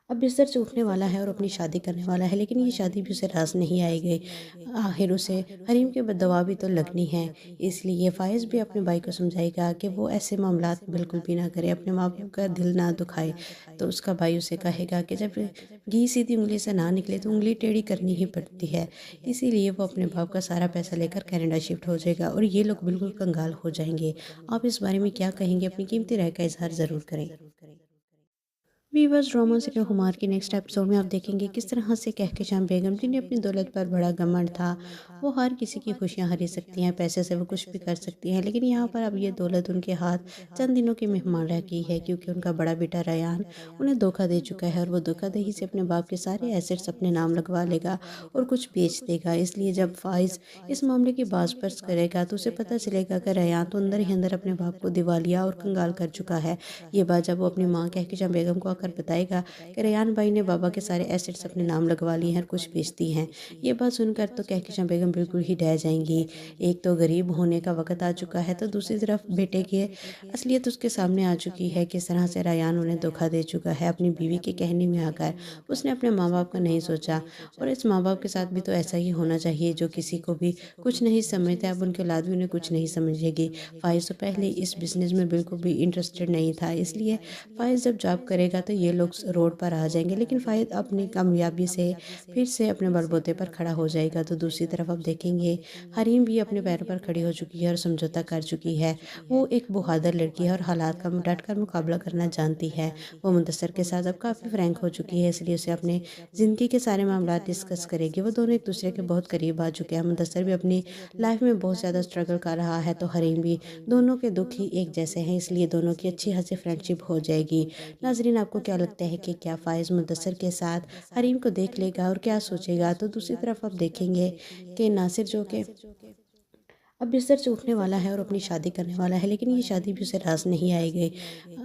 अब बिस्तर से उठने वाला है और अपनी शादी करने वाला है, लेकिन ये शादी भी उसे रास नहीं आएगी। आखिर उसे हरीम के दवा भी तो लगनी है। इसलिए फ़ाइज़ भी अपने भाई को समझाएगा कि वो ऐसे मामलात बिल्कुल भी ना करे, अपने माँ बाप का दिल ना दुखाए। तो उसका भाई उसे कहेगा कि जब घी सीधी उंगली से ना निकले तो उंगली टेढ़ी करनी ही पड़ती है। इसीलिए वो अपने बाप का सारा पैसा लेकर कनाडा शिफ्ट हो जाएगा और ये लोग बिल्कुल कंगाल हो जाएंगे। आप इस बारे में क्या कहेंगे? अपनी कीमती राय का इजहार ज़रूर करें। वीवर्स ड्रामा सीरियल हुमार के नेक्स्ट एपिसोड में आप देखेंगे किस तरह से कहकशां बेगम जिन्हें अपनी दौलत पर बड़ा घमंड था, वो हर किसी की खुशियां हरी सकती हैं, पैसे से वो कुछ भी कर सकती हैं, लेकिन यहाँ पर अब ये दौलत उनके हाथ चंद दिनों की मेहमान रह गई है क्योंकि उनका बड़ा बेटा रयान उन्हें धोखा दे चुका है और वो धोखाधड़ी से अपने बाप के सारे एसेट्स अपने नाम लगवा लेगा और कुछ बेच देगा। इसलिए जब फाइज इस मामले की बाज पर्स करेगा तो उसे पता चलेगा कि रयान तो अंदर ही अंदर अपने बाप को दिवालिया और कंगाल कर चुका है। ये बात जब वो अपनी माँ कहकशां बेगम को आकर बताएगा कि रेयान भाई ने बाबा के सारे एसेट्स अपने नाम लगवा लिए हैं और कुछ बेचती हैं। ये बात सुनकर तो कहकशां बेगम बिल्कुल ही डह जाएंगी। एक तो गरीब होने का वक्त आ चुका है तो दूसरी तरफ बेटे की असलियत उसके सामने आ चुकी है। किस तरह से रेयान उन्हें धोखा दे चुका है अपनी बीवी के कहने में आकर। उसने अपने माँ बाप का नहीं सोचा और इस माँ बाप के साथ भी तो ऐसा ही होना चाहिए जो किसी को भी कुछ नहीं समझते, अब उनके औलाद भी उन्हें कुछ नहीं समझेगी। फाइज तो पहले इस बिज़नेस में बिल्कुल भी इंटरेस्टेड नहीं था, इसलिए फाइज जब जॉब करेगा तो ये लोग रोड पर आ जाएंगे, लेकिन फाइज अपनी कामयाबी से फिर से अपने बलबूते पर खड़ा हो जाएगा। तो दूसरी तरफ अब देखेंगे हरीम भी अपने पैरों पर खड़ी हो चुकी है और समझौता कर चुकी है। वो एक बहादुर लड़की है और हालात का डट कर मुकाबला करना जानती है। वो मुदस्सर के साथ अब काफ़ी फ्रैंक हो चुकी है, इसलिए उसे अपने ज़िंदगी के सारे मामला डिस्कस करेगी। वो दोनों एक दूसरे के बहुत करीब आ चुके हैं। मुदस्सर भी अपनी लाइफ में बहुत ज़्यादा स्ट्रगल कर रहा है तो हरीम भी, दोनों के दुख ही एक जैसे हैं, इसलिए दोनों की अच्छी खासी फ्रेंडशिप हो जाएगी। नाजरीन, आपको क्या लगता है कि क्या फाइज मुदस्सर के साथ हरीम को देख लेगा और क्या सोचेगा? तो दूसरी तरफ आप देखेंगे कि नासिर जो कि अब बिस्तर से उठने वाला है और अपनी शादी करने वाला है, लेकिन ये शादी भी उसे रास नहीं आएगी।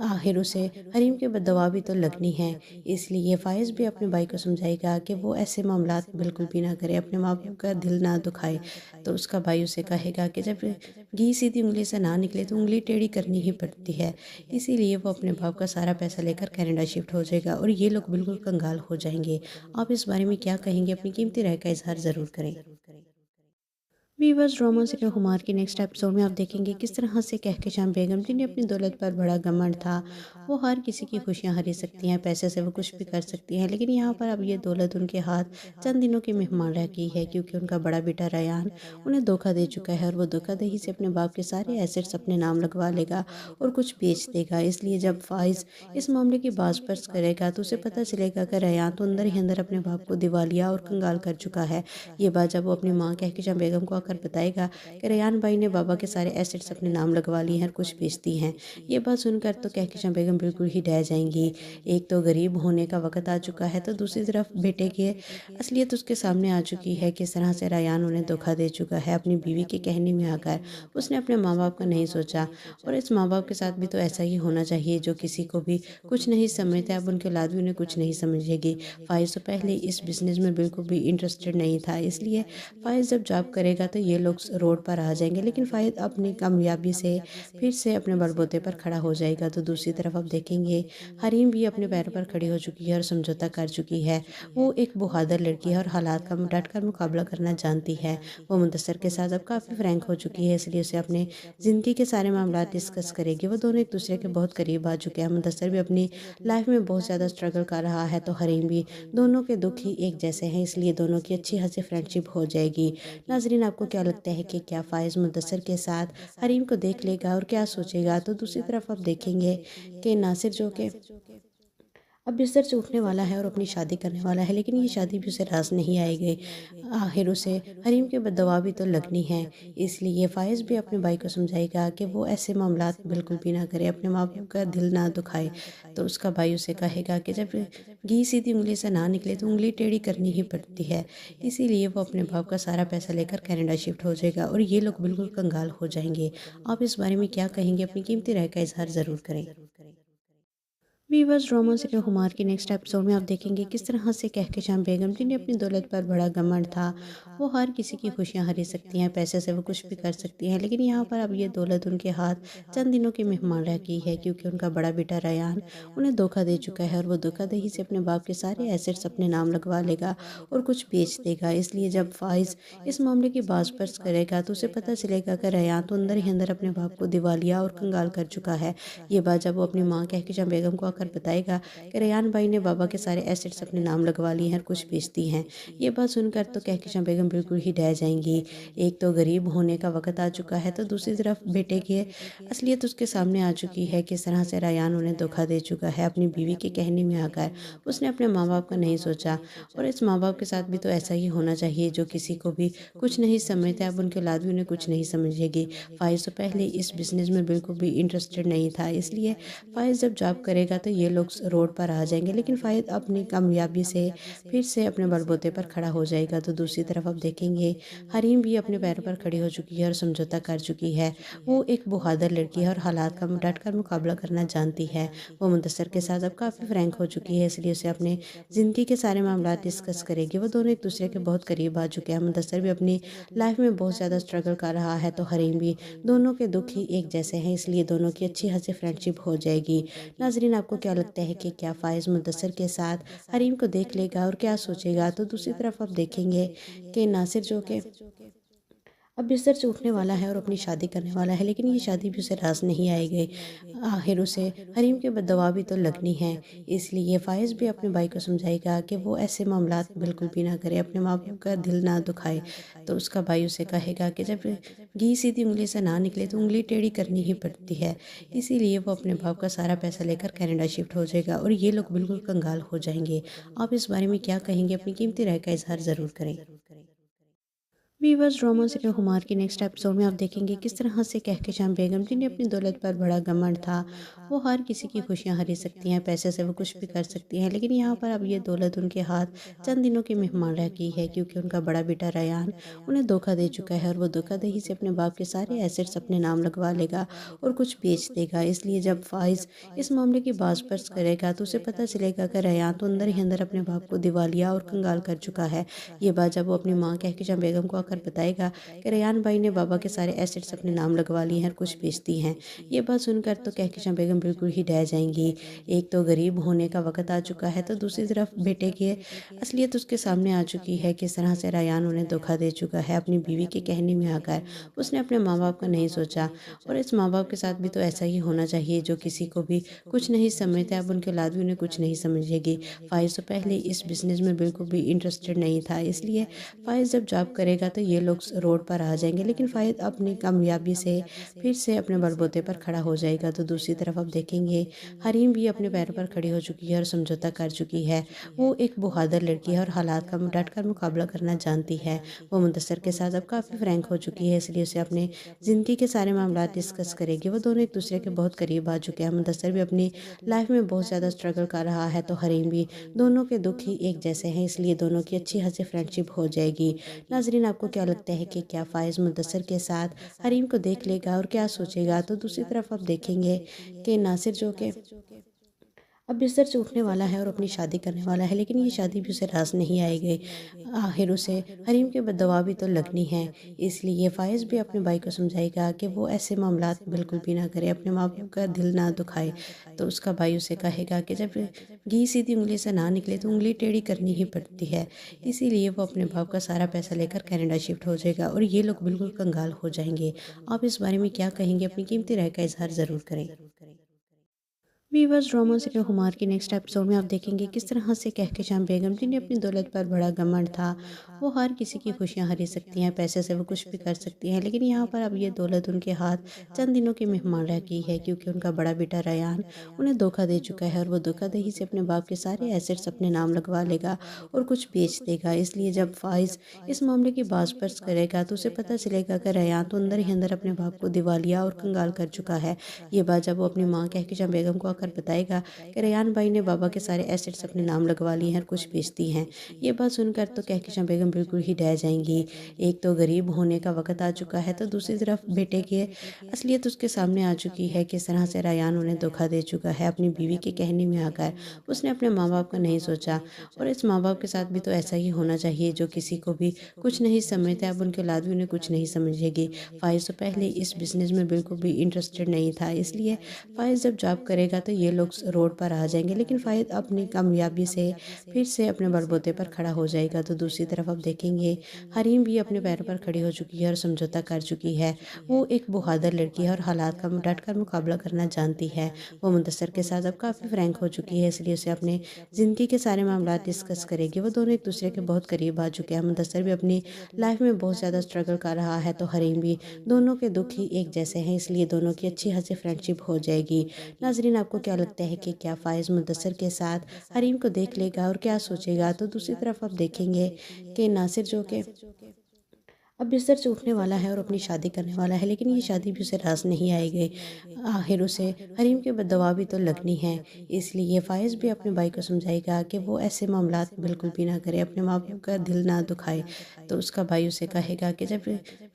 आखिर उसे हरीम के बददवा भी तो लगनी है, इसलिए फाइज भी अपने भाई को समझाएगा कि वो ऐसे मामलात बिल्कुल भी ना करे, अपने माँ बाप का दिल ना दुखाए। तो उसका भाई उसे कहेगा कि जब घी सीधी उंगली से ना निकले तो उंगली टेढ़ी करनी ही पड़ती है। इसीलिए वो अपने बाप का सारा पैसा लेकर कनाडा शिफ्ट हो जाएगा और ये लोग बिल्कुल कंगाल हो जाएंगे। आप इस बारे में क्या कहेंगे? अपनी कीमती राय का इजहार ज़रूर करें। वीवर्स ड्रामा सीरियल हुमार के नेक्स्ट एपिसोड में आप देखेंगे किस तरह से कहकशां बेगम जिन्हें अपनी दौलत पर बड़ा घमंड था, वो हर किसी की खुशियां हरी सकती हैं, पैसे से वो कुछ भी कर सकती हैं, लेकिन यहाँ पर अब ये दौलत उनके हाथ चंद दिनों की मेहमान रह गई है क्योंकि उनका बड़ा बेटा रयान उन्हें धोखा दे चुका है और वो धोखाधड़ी से अपने बाप के सारे एसेट्स अपने नाम लगवा लेगा और कुछ बेच देगा। इसलिए जब फाइज इस मामले की बाज पर्स करेगा तो उसे पता चलेगा कि रयान तो अंदर ही अंदर अपने बाप को दिवालिया और कंगाल कर चुका है। ये बात जब वो अपनी माँ कहकशां बेगम को कर बताएगा कि रेयान भाई ने बाबा के सारे एसेट्स अपने नाम लगवा लिए हैं और कुछ बेचती हैं। ये बात सुनकर तो कहकशां बेगम बिल्कुल ही डह जाएंगी। एक तो गरीब होने का वक्त आ चुका है तो दूसरी तरफ बेटे की असलियत उसके सामने आ चुकी है। किस तरह से रेयान उन्हें धोखा दे चुका है अपनी बीवी के कहने में आकर। उसने अपने माँ बाप का नहीं सोचा और इस माँ बाप के साथ भी तो ऐसा ही होना चाहिए जो किसी को भी कुछ नहीं समझते, अब उनके औलाद भी उन्हें कुछ नहीं समझेगी। फाइज तो पहले इस बिज़नेस में बिल्कुल भी इंटरेस्टेड नहीं था, इसलिए फाइज जब जॉब करेगा तो ये लोग रोड पर आ जाएंगे, लेकिन फाइज अपनी कामयाबी से फिर से अपने बलबूते पर खड़ा हो जाएगा। तो दूसरी तरफ आप देखेंगे हरीम भी अपने पैरों पर खड़ी हो चुकी है और समझौता कर चुकी है। वो एक बहादुर लड़की है और हालात का डट कर मुकाबला करना जानती है। वो मुदस्सर के साथ अब काफ़ी फ्रैंक हो चुकी है, इसलिए उसे अपने ज़िंदगी के सारे मामला डिस्कस करेगी। वो दोनों एक दूसरे के बहुत करीब आ चुके हैं। मुदस्सर भी अपनी लाइफ में बहुत ज़्यादा स्ट्रगल कर रहा है तो हरीम भी, दोनों के दुख ही एक जैसे हैं, इसलिए दोनों की अच्छी खासी फ्रेंडशिप हो जाएगी। नाजरीन, आपको क्या लगता है कि क्या फाइज मुदस्सर के साथ हरीम को देख लेगा और क्या सोचेगा? तो दूसरी तरफ आप देखेंगे कि नासिर जो कि अब बिस्तर से उठने वाला है और अपनी शादी करने वाला है, लेकिन ये शादी भी उसे रास नहीं आएगी। आखिर उसे हरीम के बददवा भी तो लगनी है, इसलिए फाइज भी अपने भाई को समझाएगा कि वो ऐसे मामलात बिल्कुल भी ना करे, अपने माँ बाप का दिल ना दुखाए। तो उसका भाई उसे कहेगा कि जब घी सीधी उंगली से ना निकले तो उंगली टेढ़ी करनी ही पड़ती है। इसीलिए वो अपने बाप का सारा पैसा लेकर कनाडा शिफ्ट हो जाएगा और ये लोग बिल्कुल कंगाल हो जाएंगे। आप इस बारे में क्या कहेंगे? अपनी कीमती राय का इजहार ज़रूर करें। वीवर्स ड्रामा सीरियल हुमार के नेक्स्ट एपिसोड में आप देखेंगे किस तरह से कहकशां बेगम जिन्हें अपनी दौलत पर बड़ा घमंड था, वो हर किसी की खुशियां हरी सकती हैं, पैसे से वो कुछ भी कर सकती हैं, लेकिन यहाँ पर अब ये दौलत उनके हाथ चंद दिनों की मेहमान रह गई है क्योंकि उनका बड़ा बेटा रयान उन्हें धोखा दे चुका है और वो धोखाधड़ी से अपने बाप के सारे एसेट्स अपने नाम लगवा लेगा और कुछ बेच देगा। इसलिए जब फाइज इस मामले की बाज पर्स करेगा तो उसे पता चलेगा कि रयान तो अंदर ही अंदर अपने बाप को दिवालिया और कंगाल कर चुका है। ये बात जब वो अपनी माँ कहकशां बेगम को आकर बताएगा कि रेयान भाई ने बाबा के सारे एसेट्स अपने नाम लगवा लिए हैं और कुछ बेचती हैं। ये बात सुनकर तो कहकशां बेगम बिल्कुल ही डह जाएंगी। एक तो गरीब होने का वक्त आ चुका है, तो दूसरी तरफ बेटे की असलियत उसके सामने आ चुकी है। किस तरह से रेयान उन्हें धोखा दे चुका है अपनी बीवी के कहने में आकर। उसने अपने माँ बाप का नहीं सोचा, और इस माँ बाप के साथ भी तो ऐसा ही होना चाहिए जो किसी को भी कुछ नहीं समझते। अब उनके औलाद भी उन्हें कुछ नहीं समझेगी। फ़ाइज़ तो पहले इस बिज़नेस में बिल्कुल भी इंटरेस्टेड नहीं था, इसलिए फ़ाइज़ जब जॉब करेगा तो ये लोग रोड पर आ जाएंगे। लेकिन फ़ाइज़ अपनी कामयाबी से फिर से अपने बलबूते पर खड़ा हो जाएगा। तो दूसरी तरफ अब देखेंगे हरीम भी अपने पैरों पर खड़ी हो चुकी है और समझौता कर चुकी है। वो एक बहादुर लड़की है और हालात का डट कर मुकाबला करना जानती है। वो मुदस्सर के साथ अब काफ़ी फ्रैंक हो चुकी है, इसलिए उसे अपने ज़िंदगी के सारे मामला डिस्कस करेगी। वो दोनों एक दूसरे के बहुत करीब आ चुके हैं। मुदस्सर भी अपनी लाइफ में बहुत ज़्यादा स्ट्रगल कर रहा है, तो हरीम भी। दोनों के दुख ही एक जैसे हैं, इसलिए दोनों की अच्छी खासी फ्रेंडशिप हो जाएगी। नाजरीन, आपको क्या लगता है कि क्या फ़ाइज़ मुदस्सर के साथ हरीम को देख लेगा और क्या सोचेगा? तो दूसरी तरफ आप देखेंगे कि नासिर जो कि अब बिस्तर से उठने वाला है और अपनी शादी करने वाला है, लेकिन ये शादी भी उसे रास नहीं आएगी। आखिर उसे हरीम के दवा भी तो लगनी है, इसलिए फ़ाइज़ भी अपने भाई को समझाएगा कि वो ऐसे मामलात बिल्कुल भी ना करे, अपने माँ बाप का दिल ना दुखाए। तो उसका भाई उसे कहेगा कि जब घी सीधी उंगली से ना निकले तो उंगली टेढ़ी करनी ही पड़ती है। इसीलिए वो अपने बाप का सारा पैसा लेकर कनाडा शिफ्ट हो जाएगा और ये लोग बिल्कुल कंगाल हो जाएंगे। आप इस बारे में क्या कहेंगे? अपनी कीमती राय का इजहार ज़रूर करें। वीवर्स, ड्रामा सीरियल हुमार के नेक्स्ट एपिसोड में आप देखेंगे किस तरह से कहकशां बेगम, जिन्हें अपनी दौलत पर बड़ा घमंड था, वो हर किसी की खुशियां खरीद सकती हैं, पैसे से वो कुछ भी कर सकती हैं। लेकिन यहाँ पर अब ये दौलत उनके हाथ चंद दिनों की मेहमान रह गई है, क्योंकि उनका बड़ा बेटा रेयान उन्हें धोखा दे चुका है, और वो धोखाधड़ी से अपने बाप के सारे एसेट्स अपने नाम लगवा लेगा और कुछ बेच देगा। इसलिए जब फ़ाइज़ इस मामले की बाज़पर्स करेगा तो उसे पता चलेगा कि रेयान तो अंदर ही अंदर अपने बाप को दिवालिया और कंगाल कर चुका है। ये बात जब वो अपनी माँ कहकशां बेगम को आकर बताएगा कि रेयान भाई ने बाबा के सारे एसेट्स अपने नाम लगवा लिए हैं और कुछ बेचती हैं। ये बात सुनकर तो कहकशां बेगम बिल्कुल ही डह जाएंगी। एक तो गरीब होने का वक्त आ चुका है, तो दूसरी तरफ बेटे की असलियत उसके सामने आ चुकी है। किस तरह से रेयान उन्हें धोखा दे चुका है अपनी बीवी के कहने में आकर। उसने अपने माँ बाप का नहीं सोचा, और इस माँ बाप के साथ भी तो ऐसा ही होना चाहिए जो किसी को भी कुछ नहीं समझते। अब उनके औलाद भी उन्हें कुछ नहीं समझेगी। फ़ाइज़ तो पहले इस बिज़नेस में बिल्कुल भी इंटरेस्टेड नहीं था, इसलिए फ़ाइज़ जब जॉब करेगा तो ये लोग रोड पर आ जाएंगे। लेकिन फ़ाइज़ अपनी कामयाबी से फिर से अपने बलबूते पर खड़ा हो जाएगा। तो दूसरी तरफ अब देखेंगे हरीम भी अपने पैरों पर खड़ी हो चुकी है और समझौता कर चुकी है। वो एक बहादुर लड़की है और हालात का डट कर मुकाबला करना जानती है। वो मुदस्सर के साथ अब काफ़ी फ्रैंक हो चुकी है, इसलिए उसे अपने ज़िंदगी के सारे मामला डिस्कस करेगी। वो दोनों एक दूसरे के बहुत करीब आ चुके हैं। मुदस्सर भी अपनी लाइफ में बहुत ज़्यादा स्ट्रगल कर रहा है, तो हरीम भी। दोनों के दुख ही एक जैसे हैं, इसलिए दोनों की अच्छी खासी फ्रेंडशिप हो जाएगी। नाजरीन, आपको क्या लगता है कि क्या फ़ाइज़ मुदस्सर के साथ हरीम को देख लेगा और क्या सोचेगा? तो दूसरी तरफ आप देखेंगे कि नासिर जो कि अब बिस्तर से उठने वाला है और अपनी शादी करने वाला है, लेकिन ये शादी भी उसे रास नहीं आएगी। आखिर उसे हरीम के दवा भी तो लगनी है, इसलिए फ़ाइज़ भी अपने भाई को समझाएगा कि वो ऐसे मामलात बिल्कुल भी ना करे, अपने माँ बाप का दिल ना दुखाए। तो उसका भाई उसे कहेगा कि जब घी सीधी उंगली से ना निकले तो उंगली टेढ़ी करनी ही पड़ती है। इसीलिए वो अपने बाप का सारा पैसा लेकर कनाडा शिफ्ट हो जाएगा और ये लोग बिल्कुल कंगाल हो जाएंगे। आप इस बारे में क्या कहेंगे? अपनी कीमती राय का इजहार ज़रूर करें। वीवर्स, ड्रामा सीरियल हुमार के नेक्स्ट एपिसोड में आप देखेंगे किस तरह से कहकशां बेगम, जिन्हें अपनी दौलत पर बड़ा घमंड था, वो हर किसी की खुशियां खरीद सकती हैं, पैसे से वो कुछ भी कर सकती हैं। लेकिन यहाँ पर अब ये दौलत उनके हाथ चंद दिनों की मेहमान रह गई है, क्योंकि उनका बड़ा बेटा रेयान उन्हें धोखा दे चुका है, और वो धोखाधड़ी से अपने बाप के सारे एसेट्स अपने नाम लगवा लेगा और कुछ बेच देगा। इसलिए जब फ़ाइज़ इस मामले की बाज़पर्स करेगा तो उसे पता चलेगा कि रेयान तो अंदर ही अंदर अपने बाप को दिवालिया और कंगाल कर चुका है। ये बात जब वो अपनी माँ कहकशां बेगम को आकर बताएगा कि रेयान भाई ने बाबा के सारे एसेट्स अपने नाम लगवा लिए हैं और कुछ बेचती हैं। ये बात सुनकर तो कहकशां बेगम बिल्कुल ही डह जाएंगी। एक तो गरीब होने का वक्त आ चुका है, तो दूसरी तरफ बेटे की असलियत उसके सामने आ चुकी है। किस तरह से रेयान उन्हें धोखा दे चुका है अपनी बीवी के कहने में आकर। उसने अपने माँ बाप का नहीं सोचा, और इस माँ बाप के साथ भी तो ऐसा ही होना चाहिए जो किसी को भी कुछ नहीं समझते। अब उनके औलाद भी उन्हें कुछ नहीं समझेगी। फ़ाइज़ तो पहले इस बिज़नेस में बिल्कुल भी इंटरेस्टेड नहीं था, इसलिए फ़ाइज़ जब जॉब करेगा تو یہ لوگ روڈ پر آ جائیں گے، لیکن فائد اپنی کامیابی سے پھر سے اپنے بلبوتے پر کھڑا ہو جائے گا۔ تو دوسری طرف آپ دیکھیں گے حریم بھی اپنے پیروں پر کھڑی ہو چکی ہے اور سمجھوتا کر چکی ہے۔ وہ ایک بہادر لڑکی ہے اور حالات کا ڈٹ کر مقابلہ کرنا جانتی ہے۔ وہ مدثر کے ساتھ اب کافی فرینک ہو چکی ہے، اس لیے اسے اپنے زندگی کے سارے معاملات ڈسکس کرے گی۔ وہ دونوں ایک دوسرے کے بہت قریب آ چکے ہیں۔ مدثر بھی اپنی لائف میں بہت زیادہ اسٹرگل کر رہا ہے، تو حریم بھی، دونوں کے دکھ ہی ایک جیسے ہیں، اس لیے دونوں کی اچھی خاصی فرینڈ شپ ہو جائے گی۔ ناظرین، آپ کو کیا لگتا ہے کہ کیا فائز مدثر کے ساتھ حریم کو دیکھ لے گا اور کیا سوچے گا؟ تو دوسری طرف آپ دیکھیں گے کہ ناصر جو کہ اب بستر سے اٹھنے والا ہے اور اپنی شادی کرنے والا ہے، لیکن یہ شادی بھی اسے راز نہیں آئے گی۔ آخر اسے حریم کے دوا بھی تو لگنی ہے، اس لیے فائز بھی اپنے بھائی کو سمجھائے گا کہ وہ ایسے معاملات بالکل بھی نہ کرے، اپنے ماں باپ کا دل نہ دکھائے۔ تو اس کا بھائی اسے کہے گا کہ جب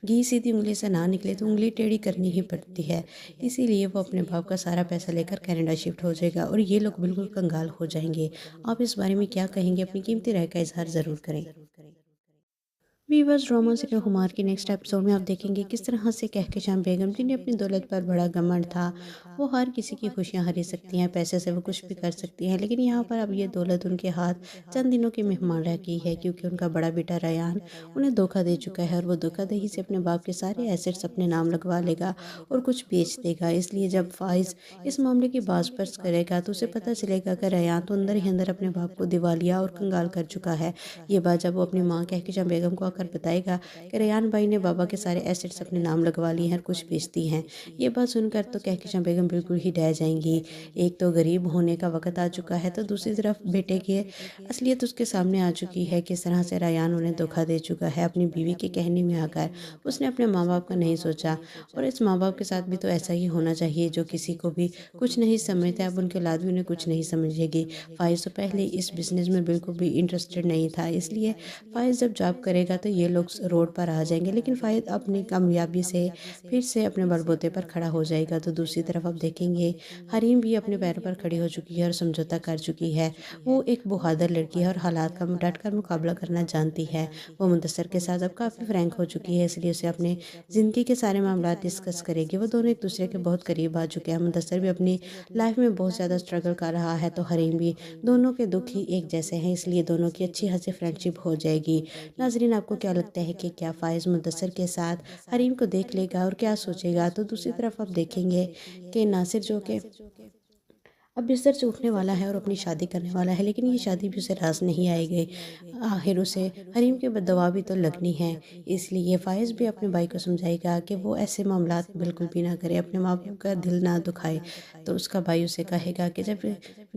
گھی سیدھی انگلی سے نہ نکلے تو انگلی ٹیڑھی کرنی ہی پڑتی ہے، اسی لیے وہ اپنے باپ کا سارا پیسہ لے کر کینیڈا شفٹ ہو جائے گا اور یہ لوگ بالکل کنگال ہو جائیں گے۔ آپ اس بارے میں کیا کہیں گے؟ اپنی قیمتی رائے کا اظہار ضرور کریں۔ ویورز، ڈرامہ سیریل خمار کی نیکسٹ ایپیسوڈ میں آپ دیکھیں گے کس طرح سے کہکشاں بیگم، جنہیں اپنی دولت پر بڑا گھمنڈ تھا، وہ ہر کسی کی خوشیاں خرید سکتی ہیں، پیسے سے وہ کچھ بھی کر سکتی ہیں، لیکن یہاں پر اب یہ دولت ان کے ہاتھ چند دنوں کے مہمان رہ گئی ہے، کیونکہ ان کا بڑا بیٹا ریان انہیں دھوکہ دے چکا ہے اور وہ دھوکہ دہی سے اپنے باپ کے سارے ایسٹس اپنے نام لگوا لے گا اور کچھ بیچ دے گا۔ اس لیے جب فائز اس معاملے کی باز پرس کرے گا تو اسے پتہ چلے گا کہ ریان تو اندر ہی اندر اپنے باپ کو دیوالیہ اور کنگال کر چکا ہے۔ یہ بات جب وہ اپنی ماں کہکشاں بیگم کو آ کر بتائے گا کہ ریان بھائی نے بابا کے سارے ایسٹس اپنے نام لگوا لیے ہیں اور کچھ بیچتی ہیں، یہ بات سن کر تو کہکشاں بیگم بالکل ہی ڈہ جائیں گی۔ ایک تو غریب ہونے کا وقت آ چکا ہے، تو دوسری طرف بیٹے کی اصلیت اس کے سامنے آ چکی ہے، کس طرح سے ریان انہیں دھوکہ دے چکا ہے۔ اپنی بیوی کے کہنے میں آ کر اس نے اپنے ماں باپ کا نہیں سوچا، اور اس ماں باپ کے ساتھ بھی تو ایسا ہی ہونا چاہیے جو کسی کو بھی کچھ نہیں سمجھتا، اب ان کے اولاد بھی انہیں کچھ نہیں سمجھے گی۔ فائز تو پہلے اس بزنس میں بالکل بھی انٹرسٹڈ نہیں تھا، اس لیے فائز جب جاب کرے گا تو یہ لوگ روڈ پر آ جائیں گے، لیکن فائز اپنی کامیابی سے پھر سے اپنے بلبوتے پر کھڑا ہو جائے گا۔ تو دوسری طرف آپ دیکھیں گے حریم بھی اپنے پیروں پر کھڑی ہو چکی ہے اور سمجھوتا کر چکی ہے۔ وہ ایک بہادر لڑکی ہے اور حالات کا ڈٹ کر مقابلہ کرنا جانتی ہے۔ وہ مدثر کے ساتھ اب کافی فرینک ہو چکی ہے، اس لیے اسے اپنے زندگی کے سارے معاملات ڈسکس کرے گی۔ وہ دونوں ایک دوسرے کے بہت قریب آ چکے ہیں۔ مدثر بھی اپنی لائف میں بہت زیادہ اسٹرگل کر رہا ہے، تو حریم بھی، دونوں کے دکھ ہی ایک جیسے ہیں، اس لیے دونوں کی اچھی خاصی فرینڈ شپ ہو جائے گی۔ ناظرین، آپ کو کیا لگتا ہے کہ کیا فائز مدثر کے ساتھ حریم کو دیکھ لے گا اور کیا سوچے گا؟ تو دوسری طرف آپ دیکھیں گے کہ ناصر جو کہ اب بستر سے اٹھنے والا ہے اور اپنی شادی کرنے والا ہے، لیکن یہ شادی بھی اسے راز نہیں آئے گی۔ آخر اسے حریم کے دوا بھی تو لگنی ہے، اس لیے فائز بھی اپنے بھائی کو سمجھائے گا کہ وہ ایسے معاملات بالکل بھی نہ کرے، اپنے ماں باپ کا دل نہ دکھائے۔ تو اس کا بھائی اسے کہے گا کہ جب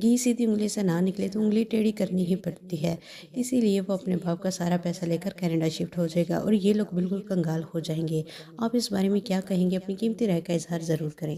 گھی سیدھی انگلی سے نہ نکلے تو انگلی ٹیڑھی کرنی ہی پڑتی ہے، اسی لیے وہ اپنے باپ کا سارا پیسہ لے کر کینیڈا شفٹ ہو جائے گا اور یہ لوگ بالکل کنگال ہو جائیں گے۔ آپ اس بارے میں کیا کہیں گے؟ اپنی قیمتی رائے کا اظہار ضرور کریں۔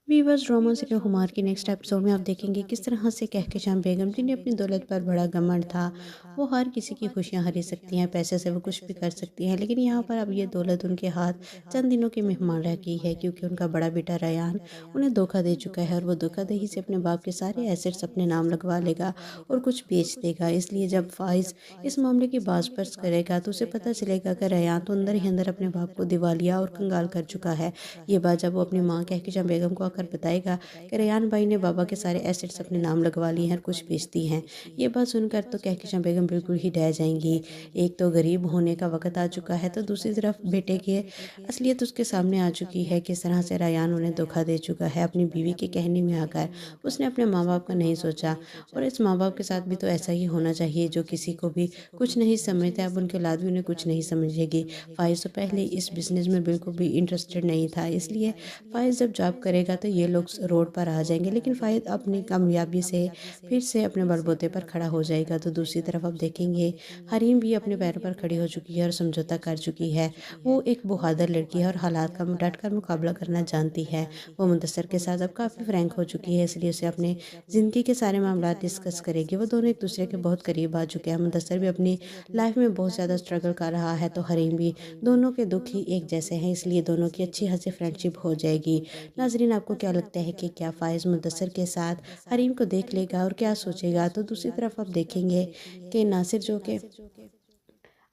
ویورز، ڈرامہ سیریل خمار کی نیکسٹ ایپیسوڈ میں آپ دیکھیں گے کس طرح سے کہکشاں بیگم، جنہیں اپنی دولت پر بڑا گھمنڈ تھا، وہ ہر کسی کی خوشیاں خرید سکتی ہیں، پیسے سے وہ کچھ بھی کر سکتی ہیں، لیکن یہاں پر اب یہ دولت ان کے ہاتھ چند دنوں کے مہمان رہ گئی ہے، کیونکہ ان کا بڑا بیٹا ریان انہیں دھوکہ دے چکا ہے اور وہ دھوکہ دہی سے اپنے باپ کے سارے ایسٹس اپنے نام لگوا لے گا اور کچھ بیچ دے گا۔ اس لیے جب فائز اس معاملے کی باز پرس کرے گا تو اسے پتہ چلے گا کہ ریان تو اندر ہی اندر اپنے باپ کو دیوالیہ اور کنگال کر چکا ہے۔ یہ بات جب وہ اپنی ماں کہکشاں بیگم کو آ کر بتائے گا کہ ریان بھائی نے بابا کے سارے ایسٹس اپنے نام لگوا لیے ہیں اور کچھ بیچتی ہیں، یہ بات سن کر تو کہکشاں بیگم بالکل ہی ڈہ جائیں گی۔ ایک تو غریب ہونے کا وقت آ چکا ہے، تو دوسری طرف بیٹے کی اصلیت اس کے سامنے آ چکی ہے، کس طرح سے ریان انہیں دھوکہ دے چکا ہے۔ اپنی بیوی کے کہنے میں آ کر اس نے اپنے ماں باپ کا نہیں سوچا، اور اس ماں باپ کے ساتھ بھی تو ایسا ہی ہونا چاہیے جو کسی کو بھی کچھ نہیں سمجھتا، اب ان کے اولاد بھی انہیں کچھ نہیں سمجھے گی۔ فائز تو پہلے اس بزنس میں بالکل بھی انٹرسٹڈ نہیں تھا، اس لیے فائز جب جاب کرے گا تو یہ لوگ روڈ پر آ جائیں گے، لیکن فائز اپنی کامیابی سے پھر سے اپنے بلبوتے پر کھڑا ہو جائے گا۔ تو دوسری طرف آپ دیکھیں گے حریم بھی اپنے پیروں پر کھڑی ہو چکی ہے اور سمجھوتا کر چکی ہے۔ وہ ایک بہادر لڑکی ہے اور حالات کا ڈٹ کر مقابلہ کرنا جانتی ہے۔ وہ مدثر کے ساتھ اب کافی فرینک ہو چکی ہے، اس لیے اسے اپنے زندگی کے سارے معاملات ڈسکس کرے گی۔ وہ دونوں ایک دوسرے کے بہت قریب آ چکے ہیں۔ مدثر بھی اپنی لائف میں بہت زیادہ اسٹرگل کر رہا ہے، تو حریم بھی، دونوں کے دکھ ہی ایک جیسے ہیں، اس لیے دونوں کی اچھی خاصی فرینڈ شپ ہو جائے گی۔ ناظرین، آپ کو کیا لگتا ہے کہ کیا فائز مدثر کے ساتھ حریم کو دیکھ لے گا اور کیا سوچے گا؟ تو دوسری طرف آپ دیکھیں گے کہ ناصر جو کہ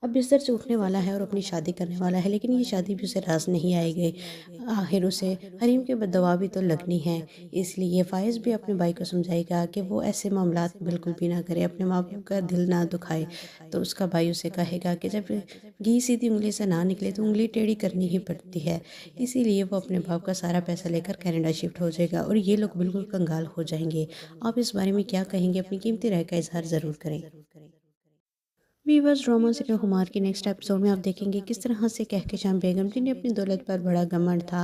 अब बिस्तर से उठने वाला है और अपनी शादी करने वाला है, लेकिन ये शादी भी उसे रास नहीं आएगी। आखिर उसे हरीम के दवा भी तो लगनी है। इसलिए फ़ाइज़ भी अपने भाई को समझाएगा कि वो ऐसे मामलात बिल्कुल भी ना करे, अपने माँ बाप का दिल ना दुखाए। तो उसका भाई उसे कहेगा कि जब घी सीधी उंगली से ना निकले तो उंगली टेढ़ी करनी ही पड़ती है। इसीलिए वो अपने बाप का सारा पैसा लेकर कनाडा शिफ्ट हो जाएगा और ये लोग बिल्कुल कंगाल हो जाएंगे। आप इस बारे में क्या कहेंगे? अपनी कीमती राय का इजहार ज़रूर करें। वीवर्स, ड्रामा सीरियल हुमार के नेक्स्ट एपिसोड में आप देखेंगे किस तरह से कहकशां बेगम जिन्हें अपनी दौलत पर बड़ा घमंड था,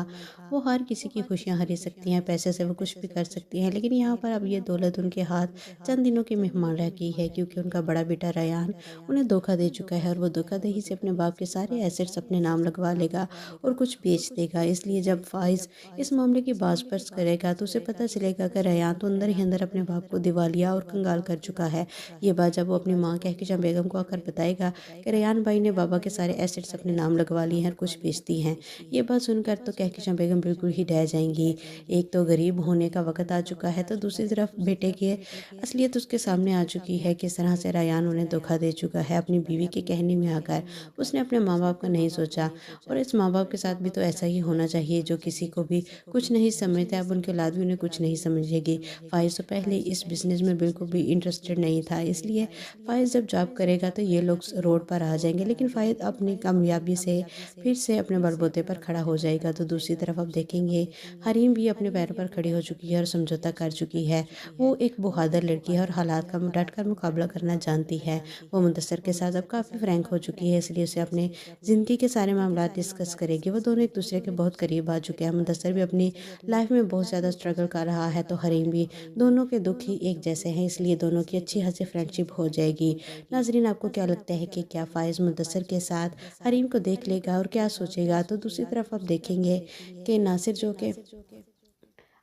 वो हर किसी की खुशियां खरीद सकती हैं, पैसे से वो कुछ भी कर सकती हैं, लेकिन यहाँ पर अब ये दौलत उनके हाथ चंद दिनों के मेहमान रह गई है, क्योंकि उनका बड़ा बेटा रयान उन्हें धोखा दे चुका है और वो धोखाधड़ी से अपने बाप के सारे एसेट्स अपने नाम लगवा लेगा और कुछ बेच देगा। इसलिए जब फाइज इस मामले की बाजपर्स करेगा तो उसे पता चलेगा कि रयान तो अंदर ही अंदर अपने बाप को दिवालिया और कंगाल कर चुका है। ये बात जब वो अपनी माँ कहकशां बेगम को आकर बताएगा कि रेयान भाई ने बाबा के सारे एसेट्स अपने नाम लगवा लिए हैं और कुछ बेचती हैं। ये बात सुनकर तो कहकशां बेगम बिल्कुल ही डह जाएंगी। एक तो गरीब होने का वक्त आ चुका है, तो दूसरी तरफ बेटे की असलियत उसके सामने आ चुकी है, किस तरह से रेयान उन्हें धोखा दे चुका है। अपनी बीवी के कहने में आकर उसने अपने माँ बाप का नहीं सोचा, और इस माँ बाप के साथ भी तो ऐसा ही होना चाहिए जो किसी को भी कुछ नहीं समझते, अब उनके औलाद भी उन्हें कुछ नहीं समझेगी। फाइज तो पहले इस बिज़नेस में बिल्कुल भी इंटरेस्टेड नहीं था, इसलिए फ़ाइज़ जब जॉब करेगा तो ये लोग रोड पर आ जाएंगे, लेकिन फ़ाइज़ अपनी कामयाबी से फिर से अपने बलबूते पर खड़ा हो जाएगा। तो दूसरी तरफ आप देखेंगे हरीम भी अपने पैरों पर खड़ी हो चुकी है और समझौता कर चुकी है। वो एक बहादुर लड़की है और हालात का डट कर मुकाबला करना जानती है। वो मुदस्सर के साथ अब काफ़ी फ्रैंक हो चुकी है, इसलिए उसे अपने ज़िंदगी के सारे मामला डिस्कस करेगी। वो दोनों एक दूसरे के बहुत करीब आ चुके हैं। मुदस्सर भी अपनी लाइफ में बहुत ज़्यादा स्ट्रगल कर रहा है, तो हरीम भी, दोनों के दुख ही एक जैसे हैं, इसलिए दोनों की अच्छी खासी फ्रेंडशिप हो जाएगी। नाज़रीन, आपको क्या लगता है कि क्या फ़ाइज़ मुदस्सर के साथ हरीम को देख लेगा और क्या सोचेगा? तो दूसरी तरफ आप देखेंगे कि नासिर जो कि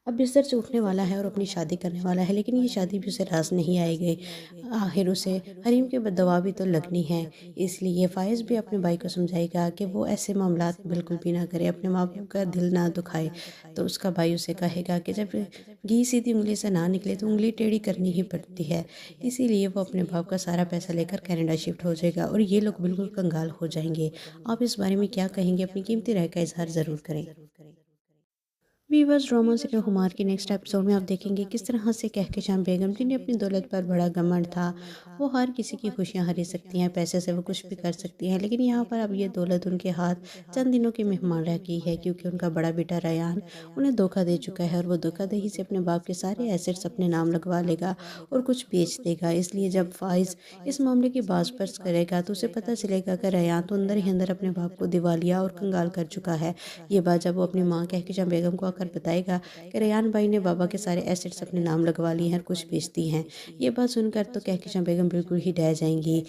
अब बिस्तर से उठने वाला है और अपनी शादी करने वाला है, लेकिन ये शादी भी उसे रास नहीं आएगी। आखिर उसे हरीम के दवा भी तो लगनी है। इसलिए फ़ाइज़ भी अपने भाई को समझाएगा कि वो ऐसे मामलात बिल्कुल भी ना करे, अपने माँ बाप का दिल ना दुखाए। तो उसका भाई उसे कहेगा कि जब घी सीधी उंगली से ना निकले तो उंगली टेढ़ी करनी ही पड़ती है। इसीलिए वो अपने बाप का सारा पैसा लेकर कनाडा शिफ्ट हो जाएगा और ये लोग बिल्कुल कंगाल हो जाएंगे। आप इस बारे में क्या कहेंगे? अपनी कीमती राय का इजहार ज़रूर करें। वीवर्स, ड्रामा सीरियल हुमार के नेक्स्ट एपिसोड में आप देखेंगे किस तरह से कहकशां बेगम जिन्हें अपनी दौलत पर बड़ा घमंड था, वो हर किसी की खुशियां खरीद सकती हैं, पैसे से वो कुछ भी कर सकती हैं, लेकिन यहाँ पर अब ये दौलत उनके हाथ चंद दिनों के मेहमान रह गई है, क्योंकि उनका बड़ा बेटा रयान उन्हें धोखा दे चुका है और वो धोखाधड़ी से अपने बाप के सारे एसेट्स अपने नाम लगवा लेगा और कुछ बेच देगा। इसलिए जब फाइज इस मामले की बाजपर्स करेगा तो उसे पता चलेगा कि रयान तो अंदर ही अंदर अपने बाप को दिवालिया और कंगाल कर चुका है। ये बात जब वो अपनी माँ कहकशां बेगम को बताएगा कि रेयान भाई ने बाबा के सारे एसेट्स अपने नाम लगवा लिए हैं और कुछ बेचती हैं। ये बात सुनकर तो कहकशां बेगम बिल्कुल ही डह जाएंगी।